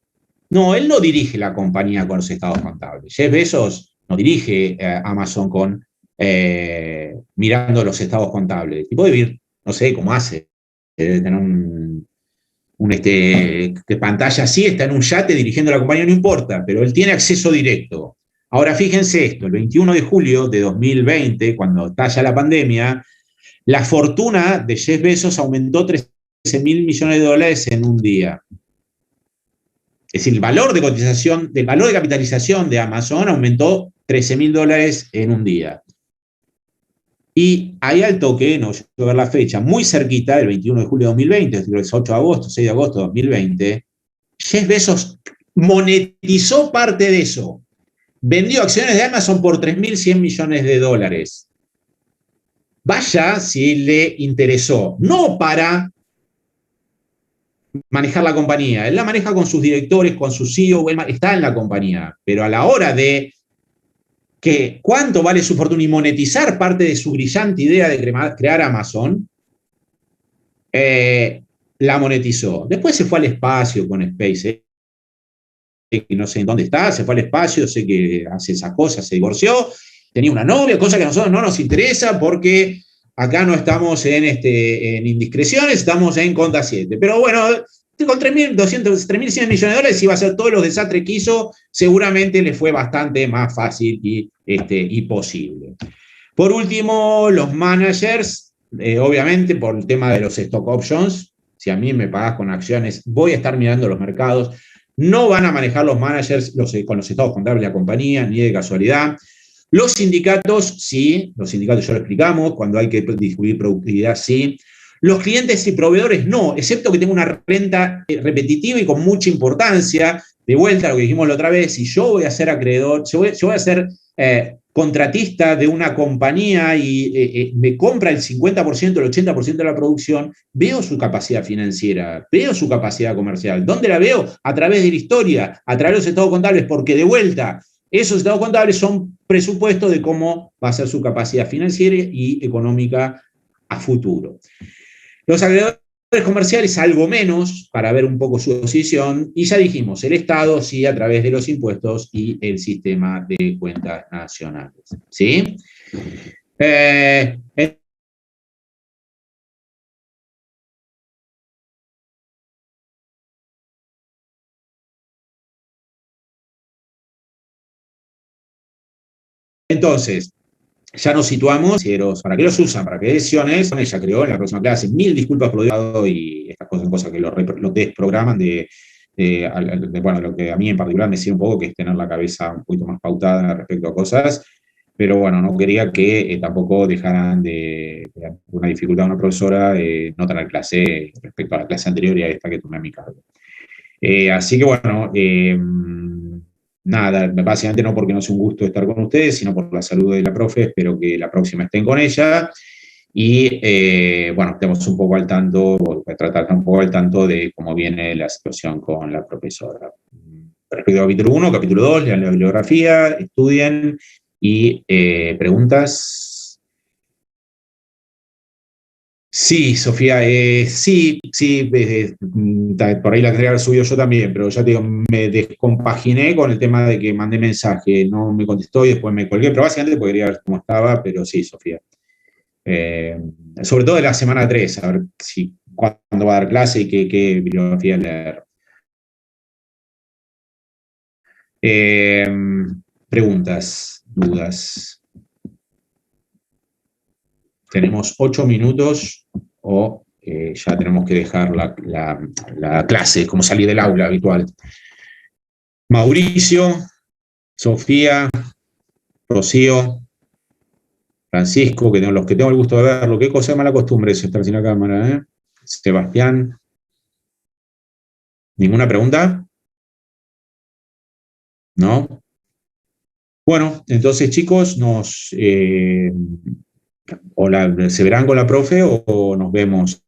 No, él no dirige la compañía con los estados contables. Jeff Bezos no dirige Amazon mirando los estados contables. Y puede vivir, no sé cómo hace, debe tener de pantalla así, está en un yate dirigiendo la compañía, no importa, pero él tiene acceso directo. Ahora fíjense esto, el 21 de julio de 2020, cuando estalla la pandemia, la fortuna de Jeff Bezos aumentó $13.000 millones en un día. Es decir, el valor de cotización, el valor de capitalización de Amazon aumentó $13.000 en un día. Y ahí al toque, no yo voy a ver la fecha, muy cerquita, el 21 de julio de 2020, es decir, el 8 de agosto, 6 de agosto de 2020, Jeff Bezos monetizó parte de eso. Vendió acciones de Amazon por $3.100 millones. Vaya si le interesó. No para manejar la compañía. Él la maneja con sus directores, con su CEO, él está en la compañía. Pero a la hora de que cuánto vale su fortuna y monetizar parte de su brillante idea de crear Amazon, la monetizó. Después se fue al espacio con SpaceX, que no sé en dónde está, se fue al espacio, sé que hace esas cosas, se divorció, tenía una novia, cosa que a nosotros no nos interesa porque acá no estamos en indiscreciones, estamos en Conta 7. Pero bueno, con $3.100 millones iba a hacer todos los desastres que hizo, seguramente le fue bastante más fácil y posible. Por último, los managers, obviamente por el tema de los stock options, si a mí me pagas con acciones, voy a estar mirando los mercados. No van a manejar los managers con los estados contables de la compañía, ni de casualidad. Los sindicatos, sí, los sindicatos ya lo explicamos, cuando hay que distribuir productividad, sí. Los clientes y proveedores, no, excepto que tenga una renta repetitiva y con mucha importancia. De vuelta a lo que dijimos la otra vez, si yo voy a ser acreedor, yo voy a ser contratista de una compañía y me compra el 50%, el 80% de la producción, veo su capacidad financiera, veo su capacidad comercial. ¿Dónde la veo? A través de la historia, a través de los estados contables, porque de vuelta, esos estados contables son presupuestos de cómo va a ser su capacidad financiera y económica a futuro. Los acreedores comerciales algo menos para ver un poco su posición, y ya dijimos, el Estado sí a través de los impuestos y el sistema de cuentas nacionales. ¿Sí? Entonces, ya nos situamos, ¿para qué los usan? ¿Para qué decisiones? Ella creó en la próxima clase, 1000 disculpas por lo dicho, y estas cosas son cosas que lo desprograman bueno, lo que a mí en particular me sirve un poco, que es tener la cabeza un poquito más pautada respecto a cosas, pero bueno, no quería que tampoco dejaran de una dificultad a una profesora no tener clase respecto a la clase anterior y a esta que tomé a mi cargo. Así que bueno, nada, básicamente no porque no sea un gusto estar con ustedes, sino por la salud de la profe, espero que la próxima estén con ella, y bueno, estemos un poco al tanto, voy a tratar un poco al tanto de cómo viene la situación con la profesora. Respecto al capítulo 1, capítulo 2, lean la bibliografía, estudien, y preguntas. Sí, Sofía, sí, por ahí la tendría que haber subido yo también, pero ya te digo, me descompaginé con el tema de que mandé mensaje, no me contestó y después me colgué, pero básicamente podría ver cómo estaba, pero sí, Sofía. Sobre todo de la semana 3, a ver cuándo va a dar clase y qué bibliografía leer. Preguntas, dudas. Tenemos 8 minutos o ya tenemos que dejar la clase, como salir del aula habitual. Mauricio, Sofía, Rocío, Francisco, los que tengo el gusto de verlo. Qué cosa de mala costumbre es estar sin la cámara, ¿eh? Sebastián. ¿Ninguna pregunta? ¿No? Bueno, entonces chicos, se verán con la profe o nos vemos